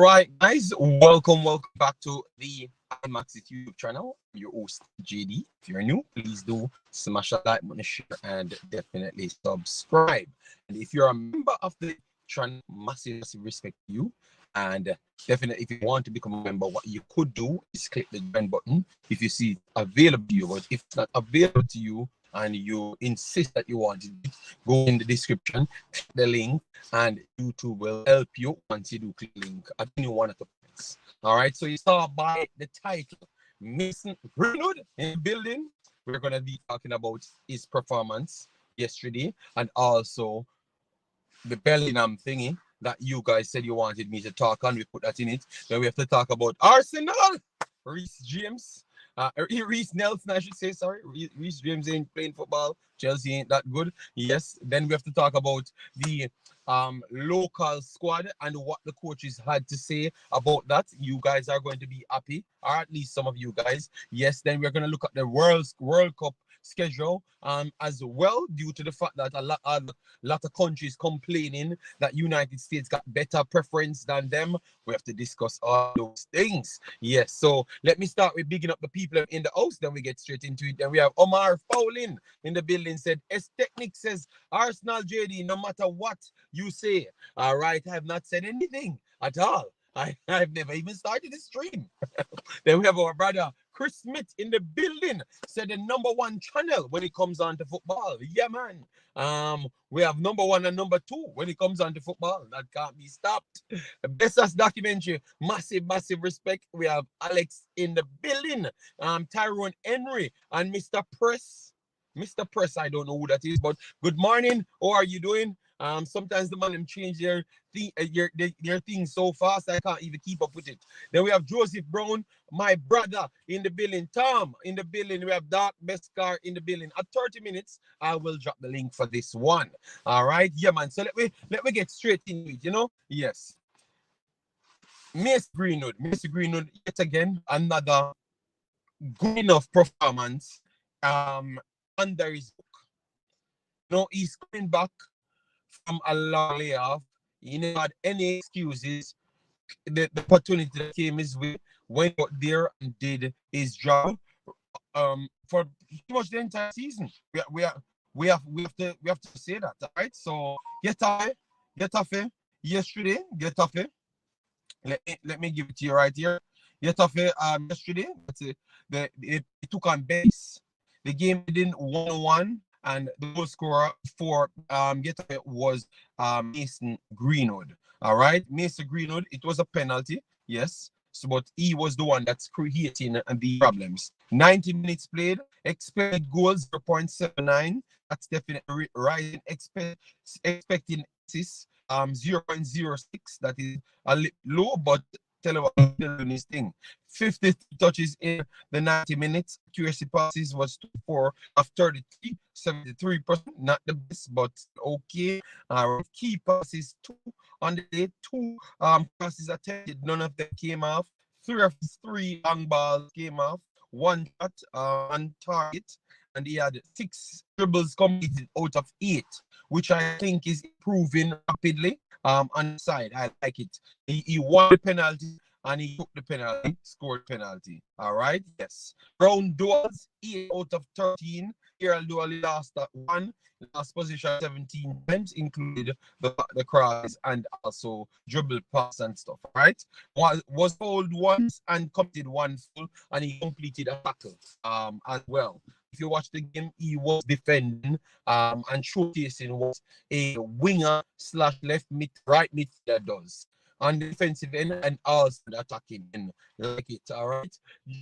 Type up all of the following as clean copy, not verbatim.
right, guys, welcome back to the Imaxit YouTube channel. I'm your host, JD. If you're new, please do smash a like button, share, and definitely subscribe. And if you're a member of the channel, massive respect to you. And definitely, if you want to become a member, what you could do is click the join button if you see it available to you. But if it's not available to you and you insist that you want it, go in the description, click the link, and YouTube will help you once you do click the link. I think you want it to press. All right, so you start by the title. Mason Greenwood in the building. We're going to be talking about his performance yesterday and also the Bellingham thingy that you guys said you wanted me to talk on. We put that in it. Then we have to talk about Arsenal. Reis James. Reis Nelson, I should say, sorry. Reis James ain't playing football. Chelsea ain't that good. Yes. Then we have to talk about the local squad and what the coaches had to say about that. You guys are going to be happy, or at least some of you guys. Yes. Then we're going to look at the World Cup schedule as well, due to the fact that a lot of countries complaining that United States got better preference than them. We have to discuss all those things. Yes, so let me start with bigging up the people in the house, then we get straight into it. Then we have Omar Fowlin in the building, said S-Technic says Arsenal, JD, no matter what you say. All right, I have not said anything at all. I've never even started the stream. Then we have our brother Chris Smith in the building, said the number one channel when it comes on to football. Yeah, man. We have number one and number two when it comes on to football. That can't be stopped. Best as documentary, massive respect. We have Alex in the building, Tyrone Henry and Mr. Press. Mr. Press, I don't know who that is, but good morning. How are you doing? Sometimes the man change their things so fast I can't even keep up with it. Then we have Joseph Brown, my brother in the building. Tom in the building. We have Dark Best Car in the building. At 30 minutes, I will drop the link for this one. All right, yeah, man. So let me get straight into it. Yes. Mr. Greenwood, yet again another good enough performance. Under his book. He's coming back from a long layoff. He never had any excuses. The opportunity that came his way, went out there and did his job for pretty much the entire season. We have to say that, all right? So get off yesterday. Get off. Let me give it to you right here. Get off yesterday. They took on base. The game didn't 1-1. And the goal scorer for Getafe was Mason Greenwood. All right, Mason Greenwood. It was a penalty, yes. So, but he was the one that's creating the problems. 90 minutes played, expected goals 0.79. That's definitely rising. Expecting assists 0.06. That is a little low, but tell you what, he's doing his thing. 50 touches in the 90 minutes. Accuracy passes was 4 of 33, 73%. Not the best, but okay. Key passes 2 on the day. 2 passes attempted. None of them came off. 3 of 3 long balls came off. 1 shot on target. And he had 6 dribbles completed out of 8, which I think is improving rapidly. On the side, I like it. He won the penalty and he took the penalty, scored penalty. All right, yes. Round duels, 8 out of 13. Here, duel lost that 1. Last position 17 times, included the crosses and also dribble pass and stuff. All right, was fouled once and completed 1 foul, and he completed a tackle as well. If you watch the game, he was defending and showcasing what a winger / left mid right midfielder does on the defensive end and also the attacking end. Like it, all right.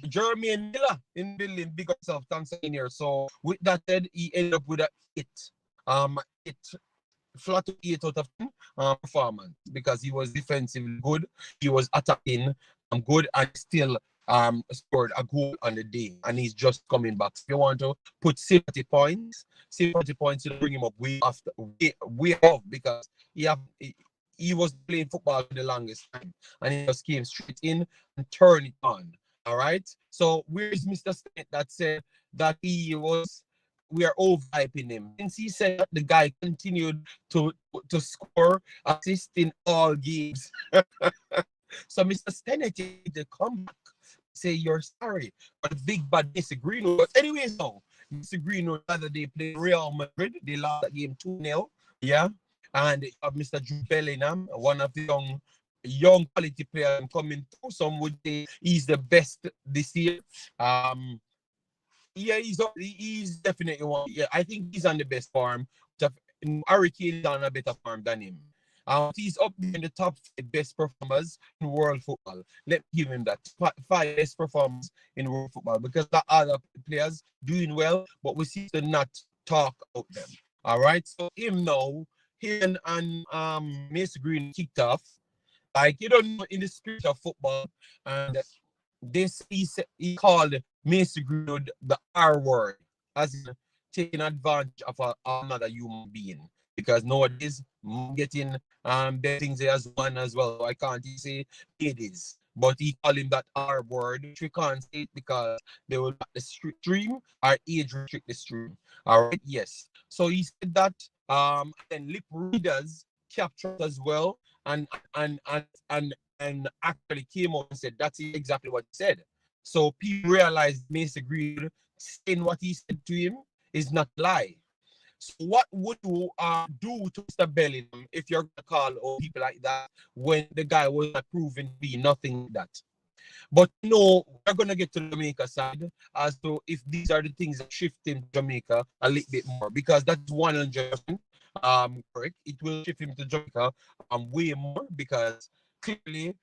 Jermaine Miller in building, big up yourself, thanks in here. So with that said, he ended up with a 8 flat 8 out of 10 performance because he was defensively good, he was attacking good, and still scored a goal on the day, and he's just coming back. So if you want to put 70 points, to bring him up way off, because he was playing football for the longest time, and he just came straight in and turned it on. All right. So where's Mr. Smith that said that we are overhyping him? Since he said that, the guy continued to score, assist in all games. So Mr. Stennett, to come back, say you're sorry for the big bad Mr. Greenwood. But anyways, no, Mr. Greenwood the other day played Real Madrid. They lost that game 2-0. Yeah. And you have Mr. Jude Bellingham, one of the young quality players coming through. Some would say he's the best this year. Yeah, he's definitely one. Yeah, I think he's on the best form. Hurricane is on a better form than him. He's up in the top 5 best performers in world football. Let me give him that 5 best performers in world football because the other players doing well, but we seem to not talk about them. All right, so him now, him and Mace Green kicked off. Like you don't know in the spirit of football, and this he called Mace Greenwood the R word, as in taking advantage of another human being. Because nowadays getting their things as one as well. So I can't say it is. But he called him that R word, which we can't say it because they will block the stream or age restrict the stream. All right, yes. So he said that and lip readers captured as well and actually came out and said that's exactly what he said. So people realized Mace Greenwood saying what he said to him is not lie. So what would you do to Mr. Bellingham if you're gonna call or people like that when the guy was not proven to be nothing like that? But no, we're gonna get to the Jamaica side as to if these are the things that shift him to Jamaica a little bit more because that's 100% correct. It will shift him to Jamaica way more because clearly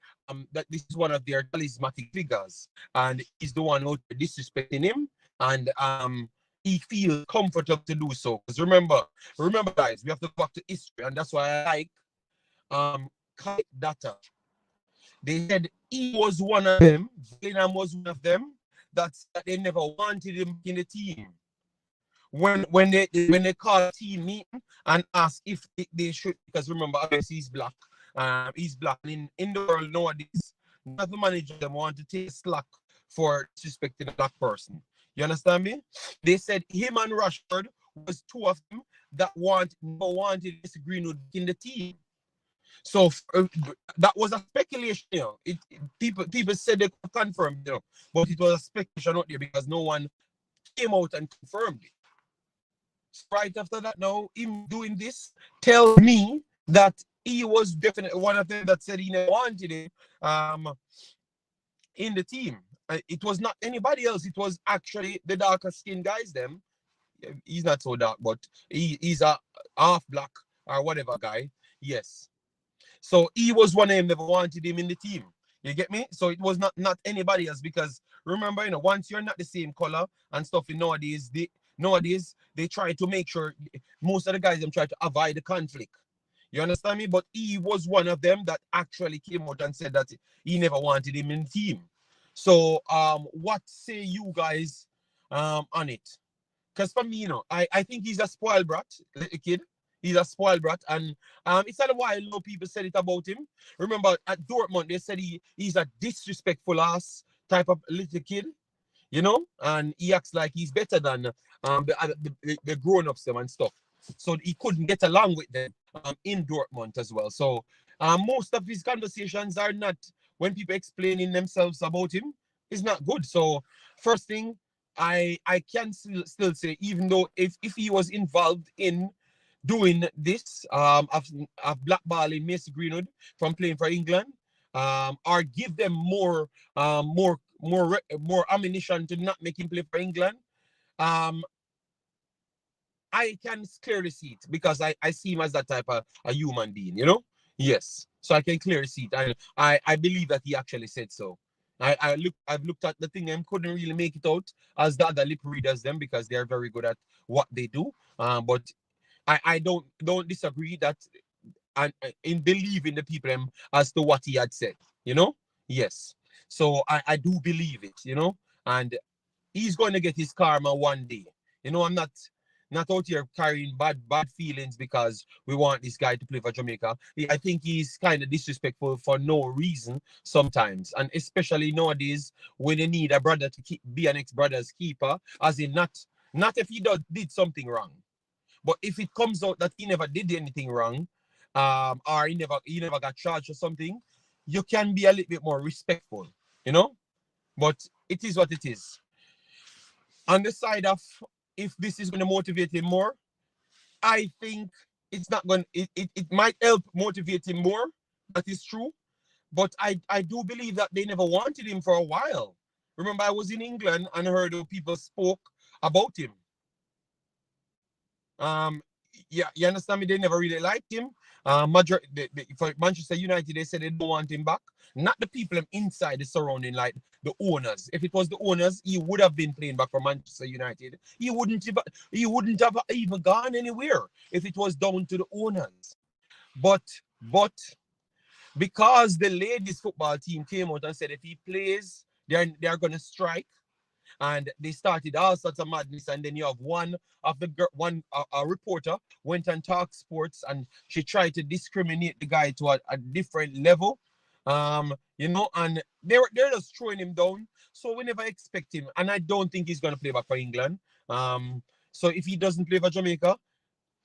that this is one of their charismatic figures and he's the one who's disrespecting him and he feels comfortable to do so. Because remember, guys, we have to go back to history, and that's why I like data. They said he was one of them, Bellingham was one of them, that they never wanted him in the team. When they call a team meeting and ask if they should, because remember, obviously he's black. He's black. And in the world nowadays, none of the managers want to take slack for disrespecting a black person. You understand me? They said him and Rashford was 2 of them that wanted Mr. Greenwood in the team. So that was a speculation, you know. People said they could confirm, you know, but it was a speculation out there because no one came out and confirmed it. So right after that, now him doing this tells me that he was definitely one of them that said he never wanted him in the team. It was not anybody else. It was actually the darker skinned guys. Them, he's not so dark, but he's a half black or whatever guy. Yes. So he was one of them never wanted him in the team. You get me? So it was not anybody else because remember, you know, once you're not the same color and stuff, nowadays they try to make sure most of the guys them try to avoid the conflict. You understand me? But he was one of them that actually came out and said that he never wanted him in the team. So what say you guys on it? Because for me, you know, I think he's a spoiled brat, little kid. He's a spoiled brat, and it's not a while no people said it about him. Remember at Dortmund they said he's a disrespectful ass type of little kid, you know, and he acts like he's better than the grown-ups them and stuff. So he couldn't get along with them in Dortmund as well. So most of his conversations are not when people explaining themselves about him is not good. So first thing I can still say, even though if he was involved in doing this of blackballing Mace Greenwood from playing for England, or give them more ammunition to not make him play for England, I can clearly see it because I see him as that type of a human being, you know? Yes. So I can clearly see it. I believe that he actually said so. I've looked at the thing and couldn't really make it out as the other lip readers them because they're very good at what they do. But I don't disagree that and in believing the people as to what he had said, you know? Yes. So I do believe it, you know, and he's going to get his karma one day. You know, I'm not out here carrying bad feelings because we want this guy to play for Jamaica. I think he's kind of disrespectful for no reason sometimes, and especially nowadays when you need a brother to be an ex-brother's keeper, as in not if he did something wrong, but if it comes out that he never did anything wrong, or he never got charged or something, you can be a little bit more respectful, you know. But it is what it is. On the side of if this is going to motivate him more, I think it's not going. It might help motivate him more. That is true. But I do believe that they never wanted him for a while. Remember, I was in England and heard how people spoke about him. Yeah, you understand me? They never really liked him. For Manchester United, they said they don't want him back. Not the people inside the surrounding, like the owners. If it was the owners, he would have been playing back for Manchester United. He wouldn't have even gone anywhere if it was down to the owners. But because the ladies football team came out and said if he plays, they're gonna strike. And they started all sorts of madness, and then you have a reporter went and talked sports, and she tried to discriminate the guy to a different level, you know, and they're just throwing him down. So we never expect him, and I don't think he's gonna play back for England. So if he doesn't play for Jamaica,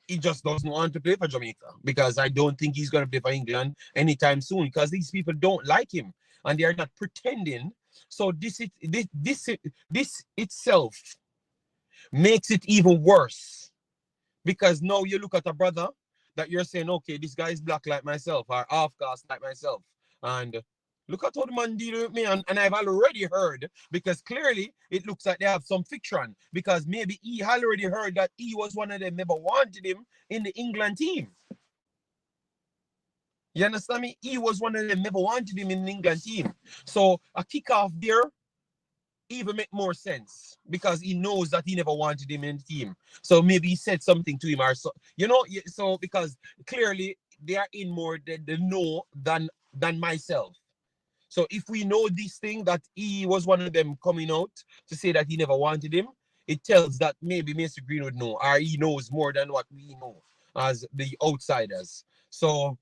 he just doesn't want to play for Jamaica, because I don't think he's gonna play for England anytime soon, because these people don't like him and they are not pretending. So this itself makes it even worse, because now you look at a brother that you're saying, okay, this guy is black like myself or half caste like myself, and look at how the man deal with me, and I've already heard, because clearly it looks like they have some fiction, because maybe he already heard that he was one of them, never wanted him in the England team. You understand me? He was one of them, never wanted him in the England team. So a kickoff there even make more sense, because he knows that he never wanted him in the team. So maybe he said something to him, or so, you know. So because clearly they are in more the know than myself. So if we know this thing, that he was one of them coming out to say that he never wanted him, it tells that maybe Mr. Greenwood know, or he knows more than what we know as the outsiders. So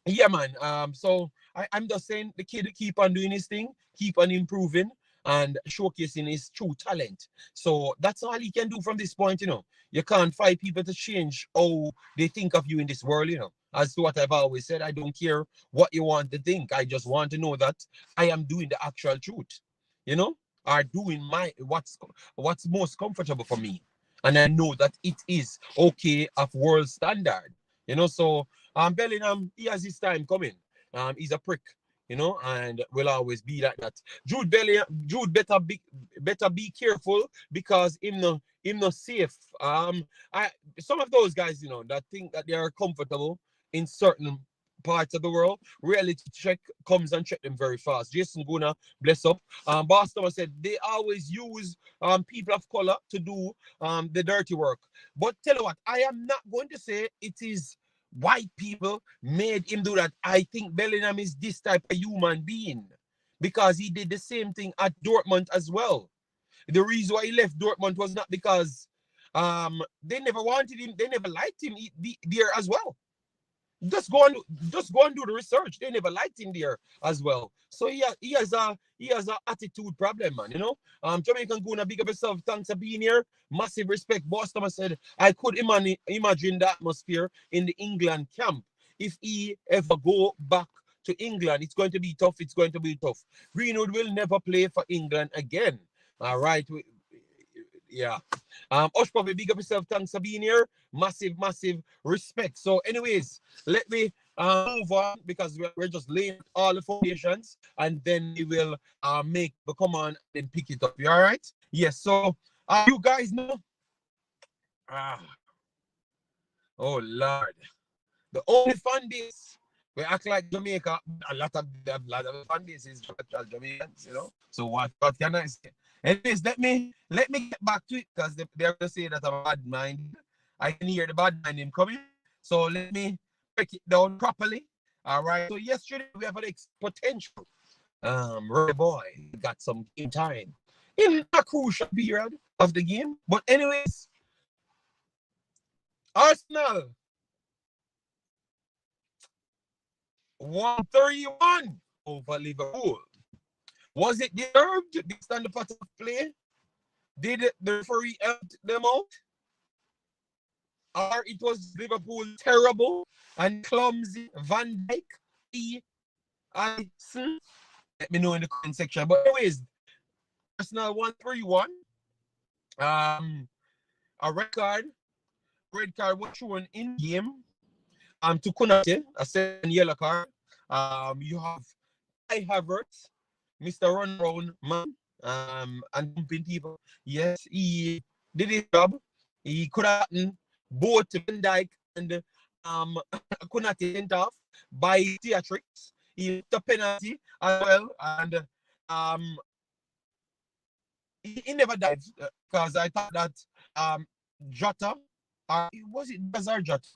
yeah, man. So I'm just saying, the kid keep on doing his thing, keep on improving and showcasing his true talent. So that's all he can do from this point, you know. You can't fight people to change how they think of you in this world, you know. As to what I've always said, I don't care what you want to think. I just want to know that I am doing the actual truth, you know, or doing what's most comfortable for me. And I know that it is okay of world standard, you know. So Bellingham, he has his time coming. He's a prick, you know, and will always be like that. Jude better be careful, because him no safe. Some of those guys, you know, that think that they are comfortable in certain parts of the world, reality check comes and check them very fast. Jason Guna, bless up. Boston said they always use people of color to do the dirty work. But tell you what, I am not going to say it is white people made him do that. I think Bellingham is this type of human being, because he did the same thing at Dortmund as well. The reason why he left Dortmund was not because they never wanted him, they never liked him there as well. Just go and do the research. They never liked him there as well. So he has a attitude problem, man. You know. Jamaican Guna, big up yourself. Thanks for being here. Massive respect. Boss Thomas said, I could imagine the atmosphere in the England camp. If he ever go back to England, it's going to be tough. It's going to be tough. Greenwood will never play for England again. All right. Yeah. Osh Puppy, big up yourself. Thanks for being here. Massive respect. So anyways, let me move on, because we're just laying all the foundations, and then we will make the come on and pick it up. You all right? Yes. So you guys know. Oh Lord. The only fan base we act like Jamaica, a lot of fan bases are Jamaicans, you know. So what can I say? Anyways, let me get back to it, because they're going to say that I'm a bad mind. I can hear the bad mind him coming. So let me break it down properly. All right. So yesterday we have an potential. Reggae Boy got some game time in a crucial period of the game. But anyways, Arsenal 131 over Liverpool. Was it deserved based on the pattern of play? Did the referee help them out? Or it was Liverpool terrible and clumsy Van Dijk Let me know in the comment section. But anyways, Arsenal 1-3-1. A red card was shown in game. To Konate, a second yellow card. You have I Havertz, Mr. Run Round man, and dumping people. Yes, he did his job. He could have both Van Dijk and Konate sent off by theatrics. He took the penalty as well, and he never died because I thought that Jota, was it Diaz or Jota?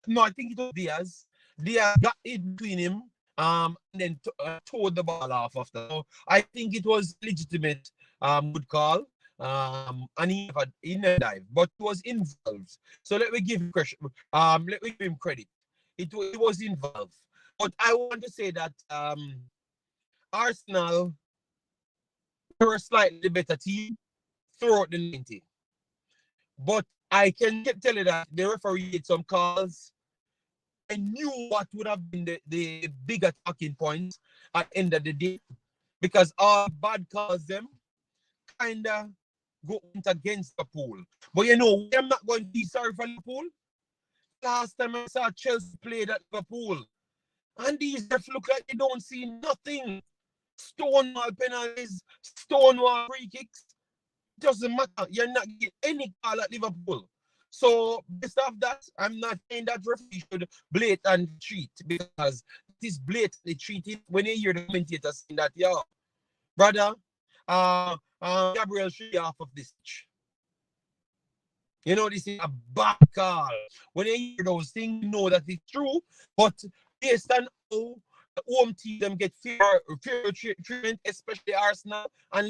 No, I think it was Diaz. Diaz got it between him and then towed the ball off after. So I think it was legitimate good call. And he never dived, but it was involved. So let me give him credit. It was involved. But I want to say that Arsenal were a slightly better team throughout the 90. But I can tell you that the referee had some calls. I knew what would have been the bigger talking points at the end of the day, because all bad calls them kind of go against Liverpool. But you know, I'm not going to be sorry for Liverpool. Last time I saw Chelsea play at Liverpool, and these refs look like they don't see nothing. Stonewall penalties, stonewall free kicks. Doesn't matter. You're not getting any call at Liverpool. So, based off that, I'm not saying that referee should blatantly cheat, because it is blatantly cheating when you hear the commentator saying that, yo, brother, Gabriel should be off of this pitch. You know, this is a bad call. When you hear those things, you know that it's true, but based on how the home team them get fair treatment, especially Arsenal and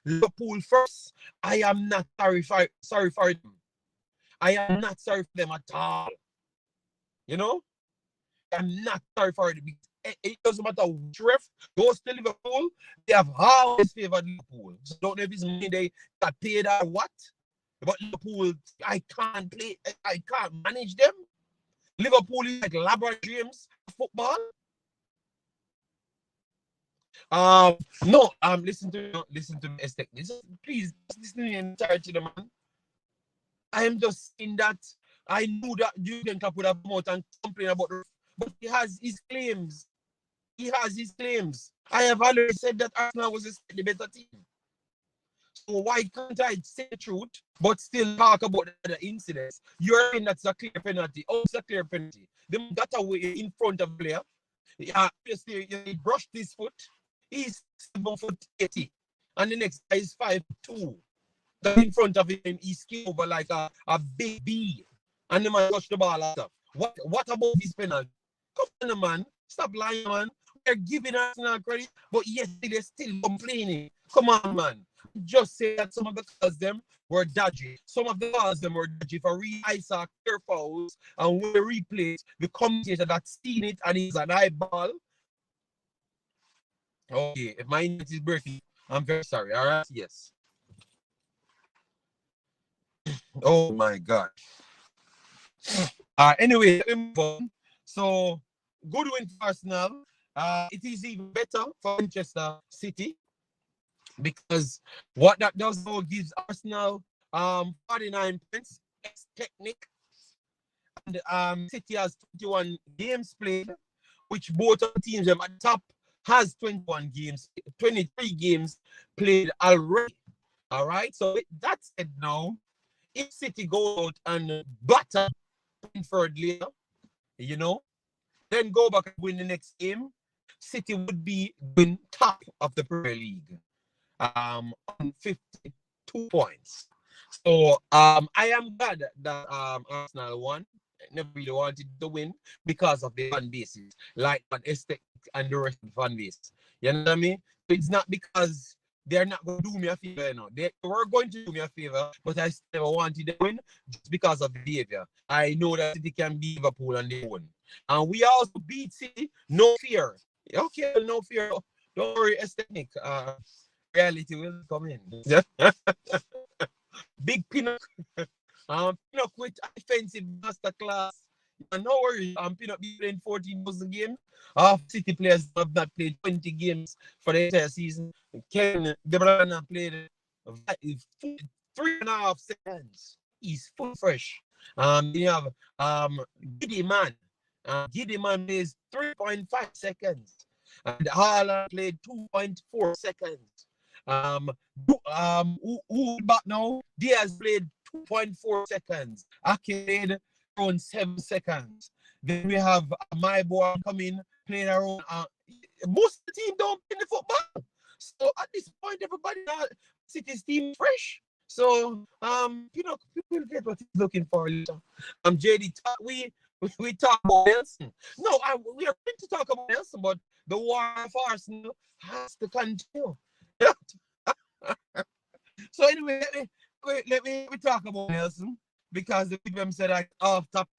Liverpool first, I am not sorry for them. I am not sorry for them at all. You know? I'm not sorry for it. It doesn't matter which ref goes to Liverpool, they have always favored Liverpool. So I don't know if it's money they got paid or what. But Liverpool, I can't manage them. Liverpool is like LeBron James football. No, listen to me, Estek. Please listen to me entirely, man. I am just saying that I knew that Jurgen Klopp would have come out and complain about it, but he has his claims. I have already said that Arsenal was a slightly better team. So why can't I say the truth, but still talk about the incidents? You're saying that's a clear penalty. Oh, it's a clear penalty. They got away in front of the player. Obviously, he brushed his foot. He's 7'80", and the next guy is 5'2". In front of him, he skipped over like a big bee, and the man touched the ball after. What about this penalty? Come on, man. Stop lying, man. They're giving Arsenal credit, but yet they're still complaining. Come on, man. Just say that some of the calls them were dodgy. Some of the calls them were dodgy for I saw clear fouls, and when they replay it, the commentator that's seen it and he's an eyeball. Okay, if my internet is breaking, I'm very sorry. All right, yes. Oh my God. Anyway, let me move on. So, good win for Arsenal. It is even better for Manchester City, because what that does now gives Arsenal 49 points, technique, and City has 21 games played, which both of the teams at the top has 23 games played already. All right, so with that said, now if City go out and batter Brentford later, you know, then go back and win the next game, City would be in top of the Premier League on 52 points. So I am glad that Arsenal won. I never really wanted to win because of the fan bases, like Van Estek and the rest of the fan base. You know what I mean? So it's not because they're not going to do me a favor, you know. They were going to do me a favor, but I still never wanted to win just because of the behavior. I know that City can beat Liverpool and they won. And we also beat City, no fear. Okay, no fear. Don't worry, Estek. Reality will come in. Big Pinnock. Pinnock with offensive masterclass. No worries. Peanut be playing 14,000 games. Half City players have not played 20 games for the entire season. Kevin De Bruyne played 3.5 seconds. He's full fresh. You have Giddy Man. Giddy Man plays 3.5 seconds. And Haaland played 2.4 seconds. Who back now? Diaz played 2.4 seconds. Ake played around 7 seconds. Then we have my boy coming, playing around. Most of the team don't play the football. So at this point, everybody City's team fresh. So people get what he's looking for later. JD, we talk about Nelson. No, we are going to talk about Nelson, but the war of Arsenal has to continue. So anyway, let me talk about Nelson, because the people said I off topic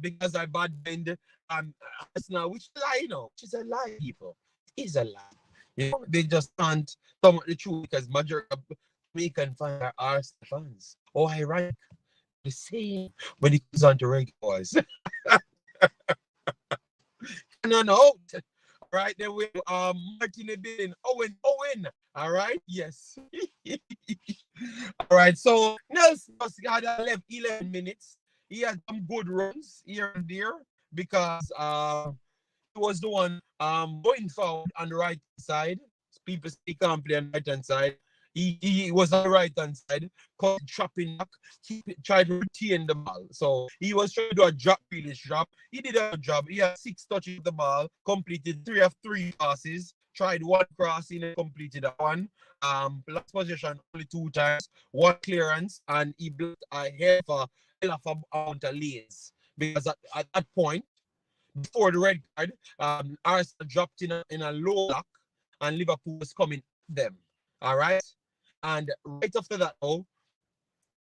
because I bad mind Arsenal, which is a lie, which is a lie, people. It is a lie. They just can't come up the truth, because majority of Jamaican fans are Arsenal fans. Oh, ironic. The same when it comes on to Reggae Boyz. No. All right, then we Martin Bidding, Owen. All right, yes. All right, so Nelson had 11 minutes. He had some good runs here and there, because he was the one going forward on the right side. People say he can't play on the right hand side. He was on the right hand side, chopping back, tried to retain the ball. So he was trying to do a Grealish drop. He did a job. He had 6 touches of the ball, completed 3 of 3 passes, tried 1 crossing and completed that one. Last position only 2 times, 1 clearance, and he blocked a hell of a amount of lanes. Because at that point, before the red card, Arsenal dropped in a low block, and Liverpool was coming at them. All right. And right after that,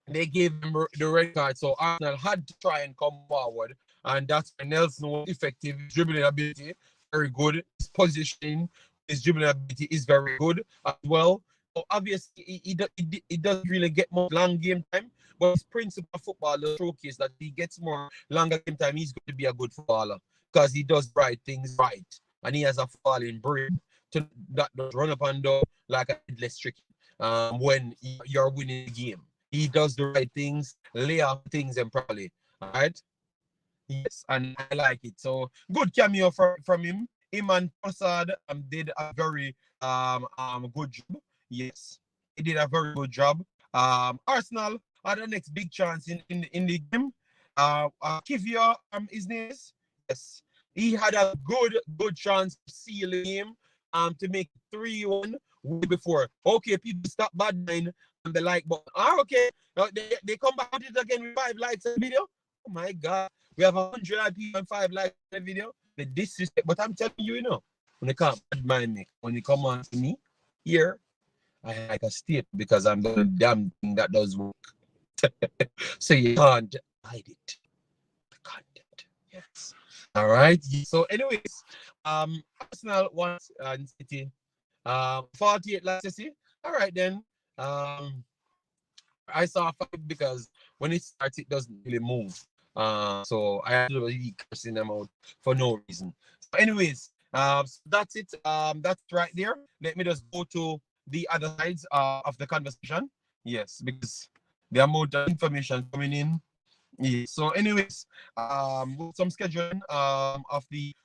they gave him the red card. So Arsenal had to try and come forward. And that's when Nelson was effective. His dribbling ability, very good. His positioning, his dribbling ability is very good as well. So obviously, he doesn't really get much long game time. But his principal footballer showcase that he gets more longer game time. He's going to be a good footballer, because he does right things right. And he has a footballing brain that does run up and down like a headless chicken. When you're winning the game, he does the right things, lay out things and properly. All right. Yes, and I like it. So good cameo from him. Him and Prasad did a very good job. Yes, he did a very good job. Arsenal had the next big chance in the game. Kivia, his name is, yes, he had a good chance to seal the game to make 3-1 way before. Okay, people stop bad mind and the like button. Okay, they come back with it again with 5 likes on the video. Oh my God, we have 100 people and 5 likes on the video. The disrespect, but I'm telling you, when they can't bad mind me, when they come on to me here, I like a state, because I'm the damn thing that does work. So you can't hide it. The content, yes. All right. So, anyways, Arsenal wants and City. 48 last City. All right then. I saw 5 because when it starts, it doesn't really move. So I had to be cursing them out for no reason. So, anyways, so that's it. That's right there. Let me just go to the other sides of the conversation. Yes, because the amount of information coming in. Yeah. So, anyways, some scheduling of the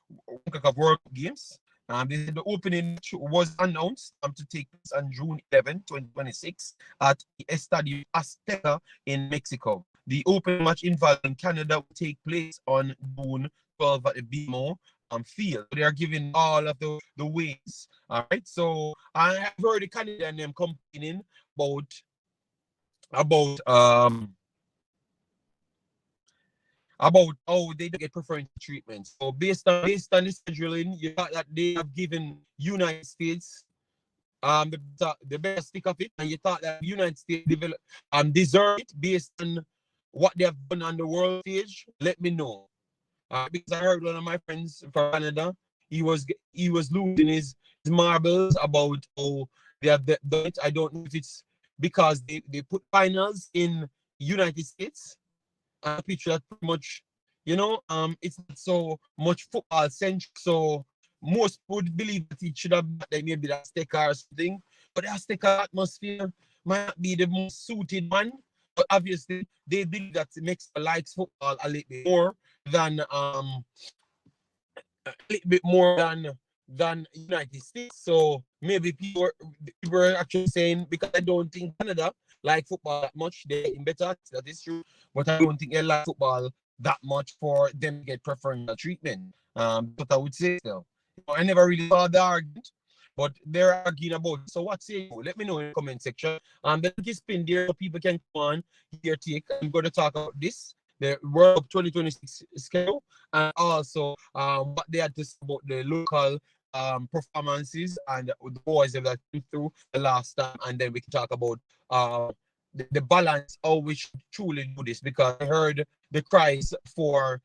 Concacaf World Cup Games. The opening was announced to take place on June 11, 2026 at the Estadio Azteca in Mexico. The opening match involving Canada will take place on June 12 at the BMO field. They are giving all of the ways. All right. So I have heard the Canadian them complaining about how they don't get preferential treatment. So based on the scheduling, you got that they have given United States the best stick of it, and you thought that United States deserve it based on what they have done on the world stage. Let me know. Because I heard one of my friends from Canada, he was losing his marbles about how they have done it. I don't know if it's because they put finals in United States. A picture that pretty much it's not so much football centric. So most would believe that it should have been like maybe that sticker or something. But that sticker atmosphere might not be the most suited one. But obviously, they believe that Mexico likes football a little bit more than United States. So maybe people are actually saying, because I don't think Canada like football that much, they're getting better. That is true. But I don't think they like football that much for them to get preferential treatment. But I would say so. I never really saw the argument, but they're arguing about it. So what say you? Let me know in the comment section. The link is pinned there so people can come on here. I'm going to talk about this, the World Cup 2026 schedule, and also what they had to say about the local performances and the boys that came through the last time, and then we can talk about the balance, how we should truly do this, because I heard the cries for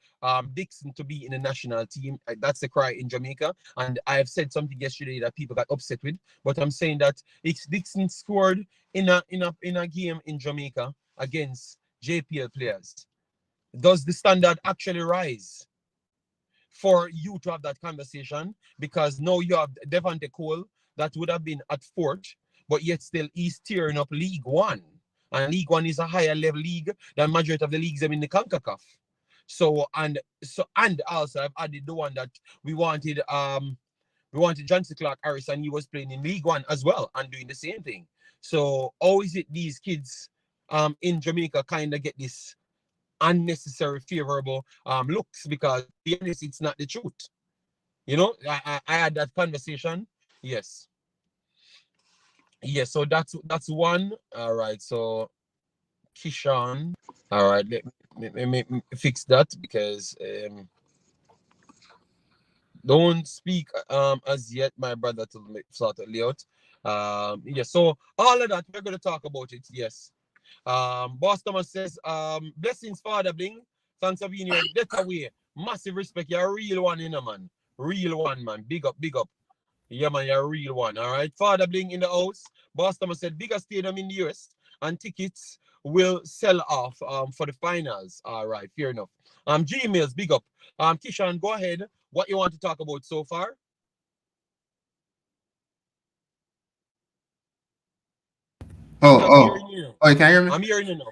Dixon to be in the national team. That's the cry in Jamaica, and I have said something yesterday that people got upset with, but I'm saying that if Dixon scored in a game in Jamaica against JPL players, does the standard actually rise for you to have that conversation? Because now you have Devante Cole that would have been at fourth, but yet still he's tearing up League One. And League One is a higher level league than majority of the leagues in the Concacaf. So also I've added the one that we wanted Johnson Clark Harris, and he was playing in League One as well and doing the same thing. So how is it these kids in Jamaica kind of get this unnecessary favorable looks? Because to be honest, it's not the truth. I had that conversation. Yes, so that's one. All right, so Kishan, all right, let me fix that, because don't speak as yet, my brother, to sort of layout. So all of that, we're going to talk about it. Yes. Boss Thomas says, blessings, Father Bling. Thanks for being here. Get away. Massive respect. You're a real one, man. Real one, man. Big up, big up. Yeah, man, you're a real one. All right. Father Bling in the house. Boss Thomas said, biggest stadium in the US, and tickets will sell off for the finals. All right, fair enough. Gmails, big up. Kishan, go ahead. What you want to talk about so far? Oh, you can hear me? I'm hearing you now.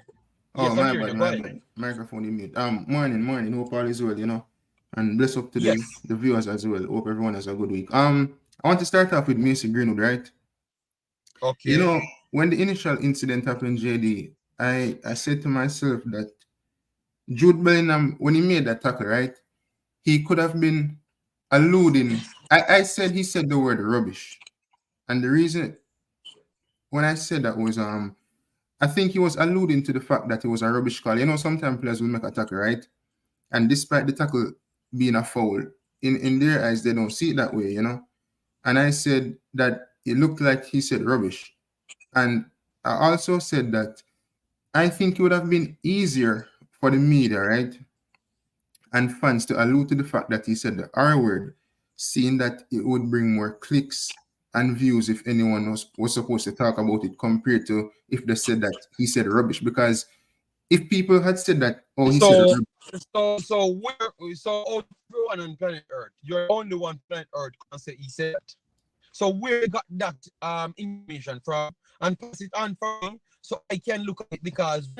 Oh, yes, my bad. Microphone in mute. Morning. Hope all is well, and bless up to the viewers as well. Hope everyone has a good week. I want to start off with Mason Greenwood, right? Okay. When the initial incident happened, JD, I said to myself that Jude Bellingham, when he made that tackle, right, he could have been alluding. I said he said the word rubbish, and the reason when I said that was I think he was alluding to the fact that it was a rubbish call. Sometimes players will make a tackle, right? And despite the tackle being a foul, in their eyes, they don't see it that way, And I said that it looked like he said rubbish. And I also said that I think it would have been easier for the media, right, and fans to allude to the fact that he said the R word, seeing that it would bring more clicks and views if anyone was supposed to talk about it, compared to if they said that he said rubbish. Because if people had said that, he said rubbish. So everyone on planet Earth, you're only one planet Earth can say he said that. So where got that information from, and pass it on for me so I can look at it, because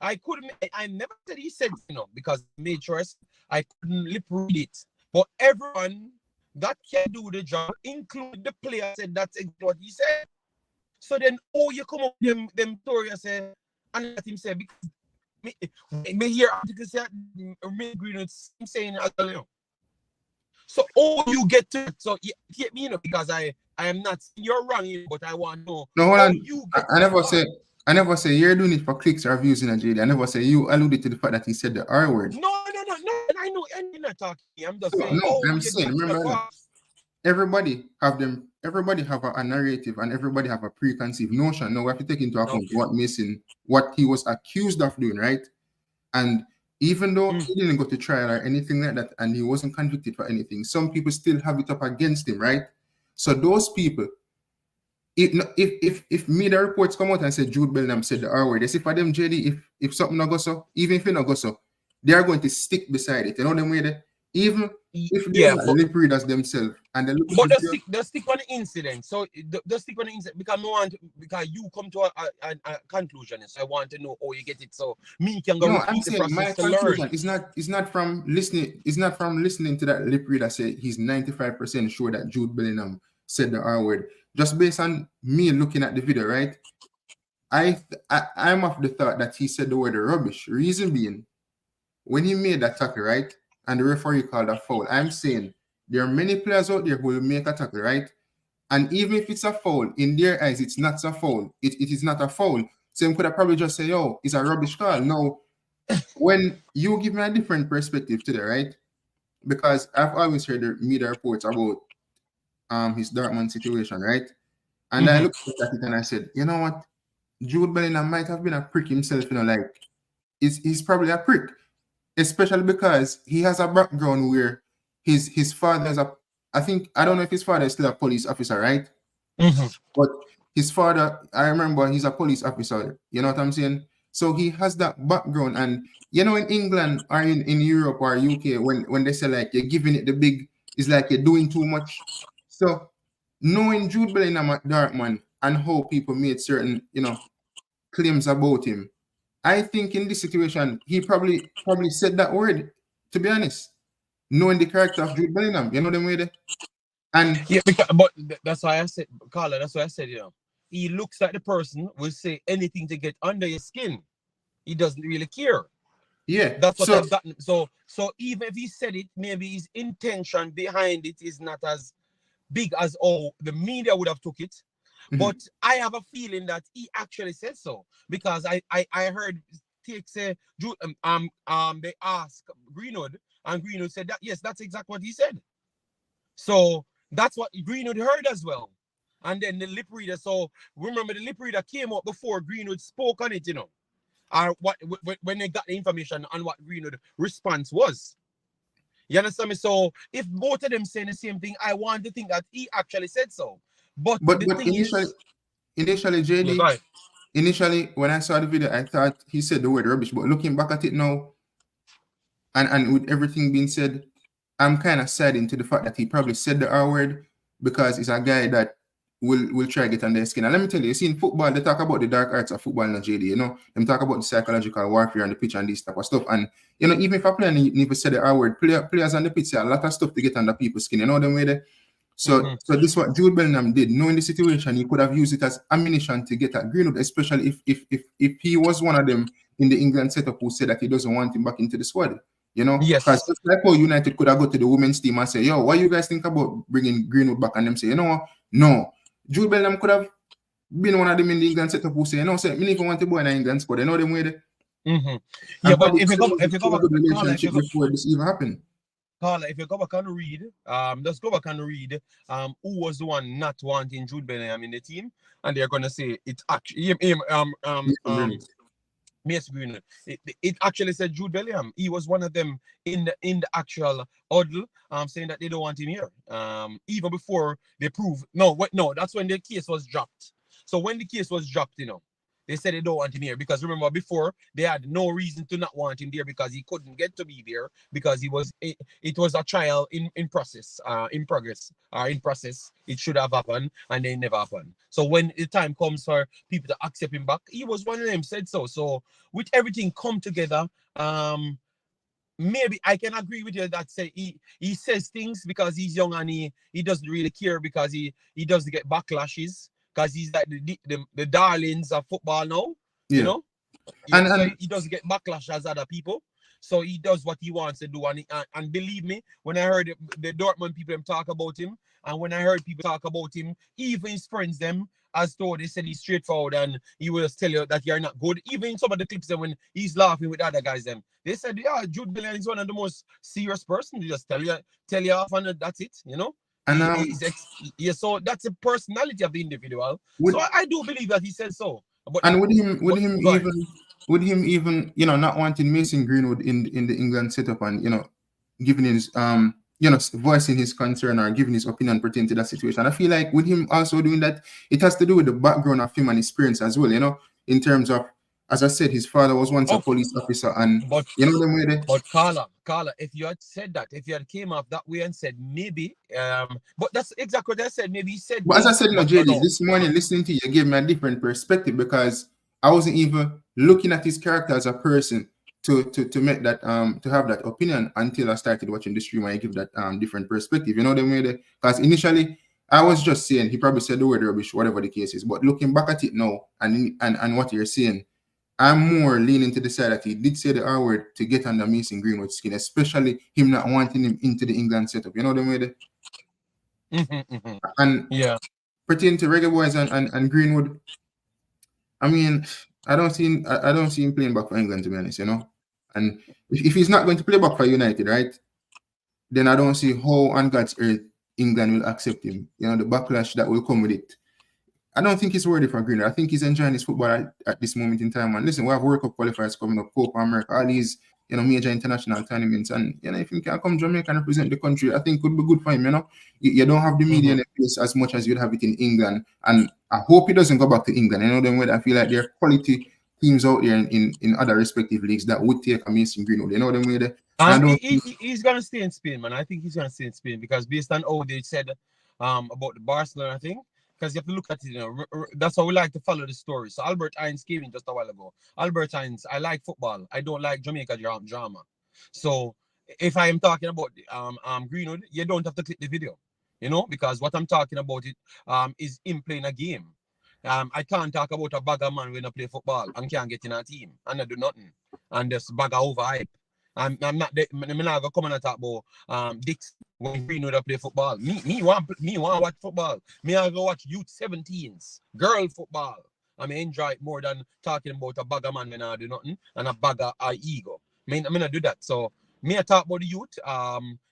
I couldn't. I never said he said, because I made sure I couldn't lip read it. But everyone that can do the job, including the player, said that's exactly what he said. So then, you come up with them story and say, and let him say, because me hear articles say me Greenwood saying as well. So you get to it. So you get me, because I am not saying you're wrong, but I want to know. No, hold on. I never say you're doing it for clicks or views in Nigeria. I never say you alluded to the fact that he said the R word. No. I know, and you're not talking. I'm just saying. I'm saying, remember, everybody have a narrative, and everybody have a preconceived notion. Now we have to take into account what he was accused of doing, right? And even though he didn't go to trial or anything like that, and he wasn't convicted for anything, some people still have it up against him, right? So those people, if media reports come out and say Jude Bellingham said the R word, they say for them, JD, if something not go so, even if it not go so, they are going to stick beside it. You know them way they, even if they're not lip readers themselves and they look at they stick on the incident. So they stick on the incident because you come to a conclusion. So I want to know how you get it. So me can go repeat the process to learn. It's not from listening. It's not from listening to that lip reader say he's 95% sure that Jude Bellingham said the R word. Just based on me looking at the video, right? I'm of the thought that he said the word rubbish. Reason being, when he made that tackle, right, and the referee called a foul, I'm saying there are many players out there who will make a tackle, right? And even if it's a foul, in their eyes, it's not a foul. It is not a foul. So you could have probably just say, "Oh, it's a rubbish call." No, when you give me a different perspective to that, right? Because I've always heard the media reports about his Dortmund situation, right? And I looked at it and I said, you know what? Jude Bellingham might have been a prick himself, you know, like he's probably a prick, especially because he has a background where his father is I don't know if his father is still a police officer, right? But his father, I remember he's a police officer, you know what I'm saying? So he has that background, and you know, in England or in Europe or UK, when they say like you're giving it the big, it's like you're doing too much. So knowing Jude Bellingham at Dortmund and how people made certain, you know, claims about him, I think in this situation he probably said that word, to be honest, knowing the character of Jude Bellingham, you know them way there. And yeah, but that's why I said, Carla, that's why I said, you know, he looks like the person will say anything to get under your skin. He doesn't really care. Yeah, that's what I've gotten. So even if he said it, maybe his intention behind it is not as big as all the media would have took it. But I have a feeling that he actually said so, because I heard Take say they asked Greenwood, and Greenwood said that yes, that's exactly what he said. So that's what Greenwood heard as well. And then the lip reader, so remember the lip reader came up before Greenwood spoke on it, you know. What when they got the information on what Greenwood response was. You understand me? So if both of them saying the same thing, I want to think that he actually said so. But initially, JD, initially when I saw the video, I thought he said the word rubbish. But looking back at it now, and with everything being said, I'm kind of saddened to the fact that he probably said the R word, because he's a guy that will try to get under their skin. And let me tell you, you see in football, they talk about the dark arts of football in JD, you know, them talk about the psychological warfare on the pitch and this type of stuff. And, you know, even if a player never said the R word, players on the pitch say a lot of stuff to get under people's skin, you know them way there. So this is what Jude Bellingham did. Knowing the situation, he could have used it as ammunition to get at Greenwood, especially if he was one of them in the England setup who said that he doesn't want him back into the squad. You know, because just like how United could have go to the women's team and say, yo, what you guys think about bringing Greenwood back? And them say, you know what? No. Jude Bellingham could have been one of them in the England setup who say, you know, say, me even want to boy in the England squad. You know them way there. Yeah, but if you go back, relationship before this even happened. Carla, if you go back and read, just go back and read who was the one not wanting Jude Bellingham in the team, and they're gonna say it's actually Mace Greenwood. It actually said Jude Bellingham. He was one of them in the actual huddle, saying that they don't want him here. Even before they prove no, that's when the case was dropped. So when the case was dropped, you know, they said they don't want him here, because remember before they had no reason to not want him there, because he couldn't get to be there, because it was a trial in progress. It should have happened, and they never happened. So when the time comes for people to accept him back, he was one of them said so. So with everything come together, maybe I can agree with you that say he says things because he's young and he doesn't really care, because he doesn't get backlashes, because he's like the darlings of football now, you know? So he doesn't get backlash as other people. So he does what he wants to do. And believe me, when I heard the Dortmund people talk about him, and when I heard people talk about him, even his friends them, as though they said he's straightforward and he will tell you that you're not good. Even in some of the clips when he's laughing with other guys them, they said, yeah, Jude Bellingham is one of the most serious person. They just tell you off and that's it, you know? And so that's a personality of the individual. So I do believe that he said so. But, and would him even you know not wanting Mason Greenwood in the England setup, and you know giving his you know voicing his concern or giving his opinion pertaining to that situation, I feel like with him also doing that, it has to do with the background of him and experience as well, you know, in terms of as I said, his father was once a police officer, and but you know them way there. But Carla, if you had said that, if you had came off that way and said maybe, but that's exactly what I said. Maybe he said But as no, I said, no, but JD, no. this morning listening to you gave me a different perspective because I wasn't even looking at his character as a person to make that to have that opinion until I started watching the stream and I give that different perspective. You know the way there? Because initially I was just saying he probably said the word rubbish, whatever the case is. But looking back at it now and what you're saying, I'm more leaning to the side that he did say the R word to get under Mason Greenwood's skin, especially him not wanting him into the England setup. You know the way there? And yeah, pertaining to Reggae Boyz and Greenwood, I mean, I don't see him playing back for England, to be honest, you know. And if he's not going to play back for United, right, then I don't see how on God's earth England will accept him. You know, the backlash that will come with it. I don't think he's worthy for Greenwood. I think he's enjoying his football at this moment in time. And listen, we have World Cup qualifiers coming up, Copa America, all these, you know, major international tournaments. And, you know, if he can come Jamaica and represent the country, I think it could be good for him, you know. You don't have the media in the place as much as you'd have it in England. And I hope he doesn't go back to England. You know, then I feel like there are quality teams out there in other respective leagues that would take a Mason Greenwood. You know them way there. He's gonna stay in Spain, man. I think he's gonna stay in Spain because based on how they said about the Barcelona thing, because you have to look at it, you know, that's how we like to follow the story. So Albert Hines came in just a while ago. Albert Hines, I like football. I don't like Jamaica drama. So if I am talking about Greenwood, you don't have to click the video, you know, because what I'm talking about is him playing a game. I can't talk about a bagger man when I play football and can't get in a team and I do nothing and just bagger over hype. I'm not gonna come and talk about Dix when Greenwood play football. Me want watch football. Me I go watch youth 17s, girl football. I mean enjoy it more than talking about a bagger man when I do nothing and a bagger ego. I not do that. So me I talk about the youth.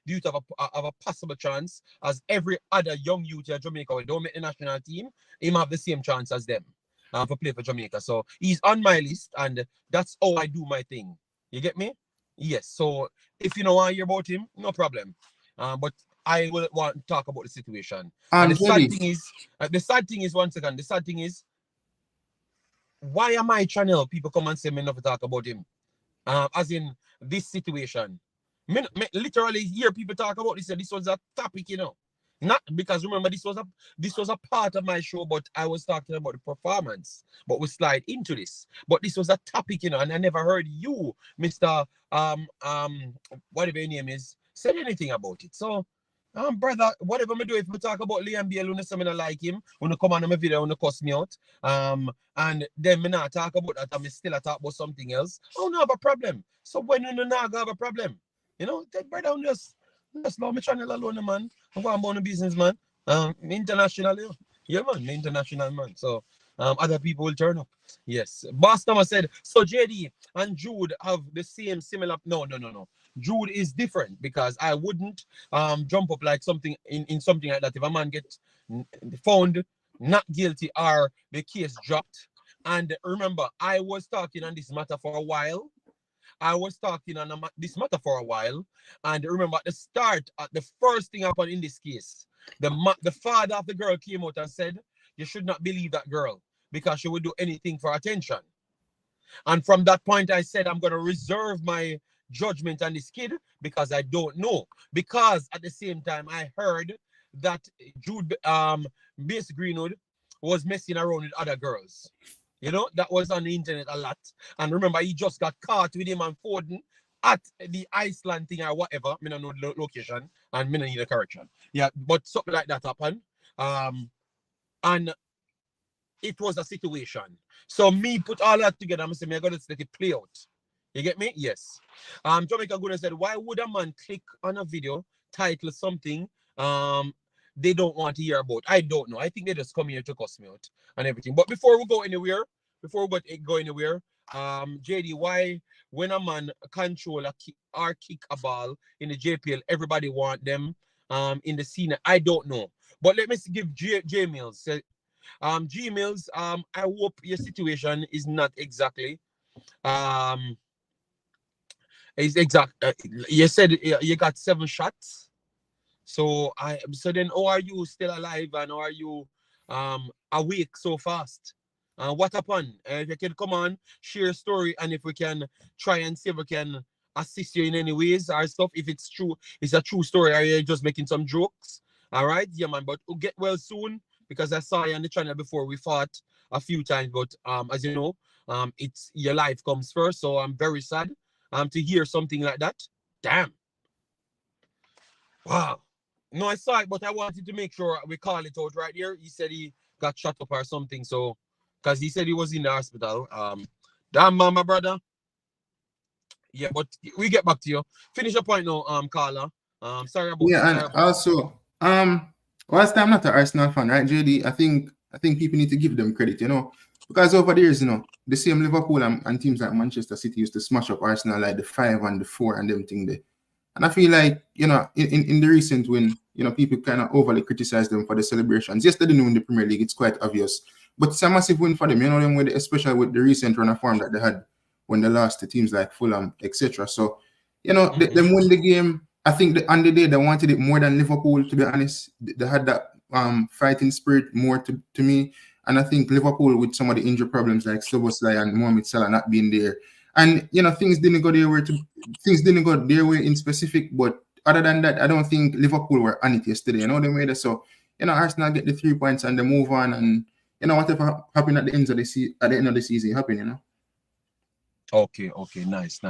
The youth have a possible chance as every other young youth in Jamaica who don't make the national team, him have the same chance as them to play for Jamaica. So he's on my list and that's how I do my thing. You get me? Yes. So if you don't want to hear about him, no problem. But I will want to talk about the situation. And the sad thing is, one second. The sad thing is, why am I channel people come and say me not to talk about him? As in this situation. Me literally hear people talk about this. This was a topic, you know. Not because remember this was a part of my show, but I was talking about the performance. But we slide into this. But this was a topic, you know, and I never heard you, Mr. Whatever your name is, said anything about it. So brother, whatever me do, if we talk about Leigh and Biel, when I like him, when I come on my video, when I cuss me out, and then me not talk about that, and me still talk about something else, I don't have a problem. So when you not have a problem, you know, that brother, just love my channel alone, man. I'm going about the business, man. International, yeah, man, international, man. So other people will turn up. Yes. Boss Thomas said, so JD and Jude have the similar. No. Jude is different because I wouldn't jump up like something in something like that if a man gets found not guilty or the case dropped. And remember, I was talking on this matter for a while. And remember at the start, the first thing happened in this case, the father of the girl came out and said, you should not believe that girl because she would do anything for attention. And from that point, I said, I'm going to reserve my judgment on this kid because I don't know. Because at the same time, I heard that Jude, Miss Greenwood, was messing around with other girls. You know, that was on the internet a lot. And remember, he just got caught with him and Foden at the Iceland thing or whatever. I don't know the location and I don't need a correction. Yeah, but something like that happened. And it was a situation. So me put all that together and say, I'm going to let it play out. You get me? Yes. Jamaica Good said, why would a man click on a video, title something they don't want to hear about? I don't know. I think they just come here to cuss me out and everything. But before we go anywhere, JD, why when a man control kick a ball in the JPL, everybody want them in the scene? I don't know. But let me give J Mills. G Mills, I hope your situation is not exactly is exact. You said you got 7 shots. So then how are you still alive and how are you awake so fast? What happened? If you can come on, share a story, and if we can try and see if we can assist you in any ways or stuff. If it's true, it's a true story, or you're just making some jokes. All right, yeah, man. But we'll get well soon because I saw you on the channel before. We fought a few times, but as you know, it's your life comes first. So I'm very sad to hear something like that. Damn. Wow. No, I saw it, but I wanted to make sure we call it out right here. He said he got shot up or something. So, because he said he was in the hospital. Damn, man, my brother. Yeah, but we get back to you. Finish your point now, Carla. Sorry about Yeah, and also, whilst I'm not an Arsenal fan, right, JD, I think people need to give them credit, you know, because over the years, you know, the same Liverpool and teams like Manchester City used to smash up Arsenal like the 5 and the 4 and them thing there. And I feel like, you know, in the recent win, you know, people kind of overly criticize them for the celebrations. Yes, they didn't win the Premier League, it's quite obvious. But it's a massive win for them, you know, them with, especially with the recent run of form that they had when they lost to teams like Fulham, etc. So, you know, them win the game. I think on the day they wanted it more than Liverpool, to be honest. They had that fighting spirit more to me. And I think Liverpool, with some of the injury problems like Szoboszlai and Mohamed Salah not being there, and you know, things didn't go their way in specific. But other than that, I don't think Liverpool were on it yesterday. You know, they made it so. You know, Arsenal get the 3 points and they move on, and you know, whatever happened at the end of the season happened. You know. Okay, nice.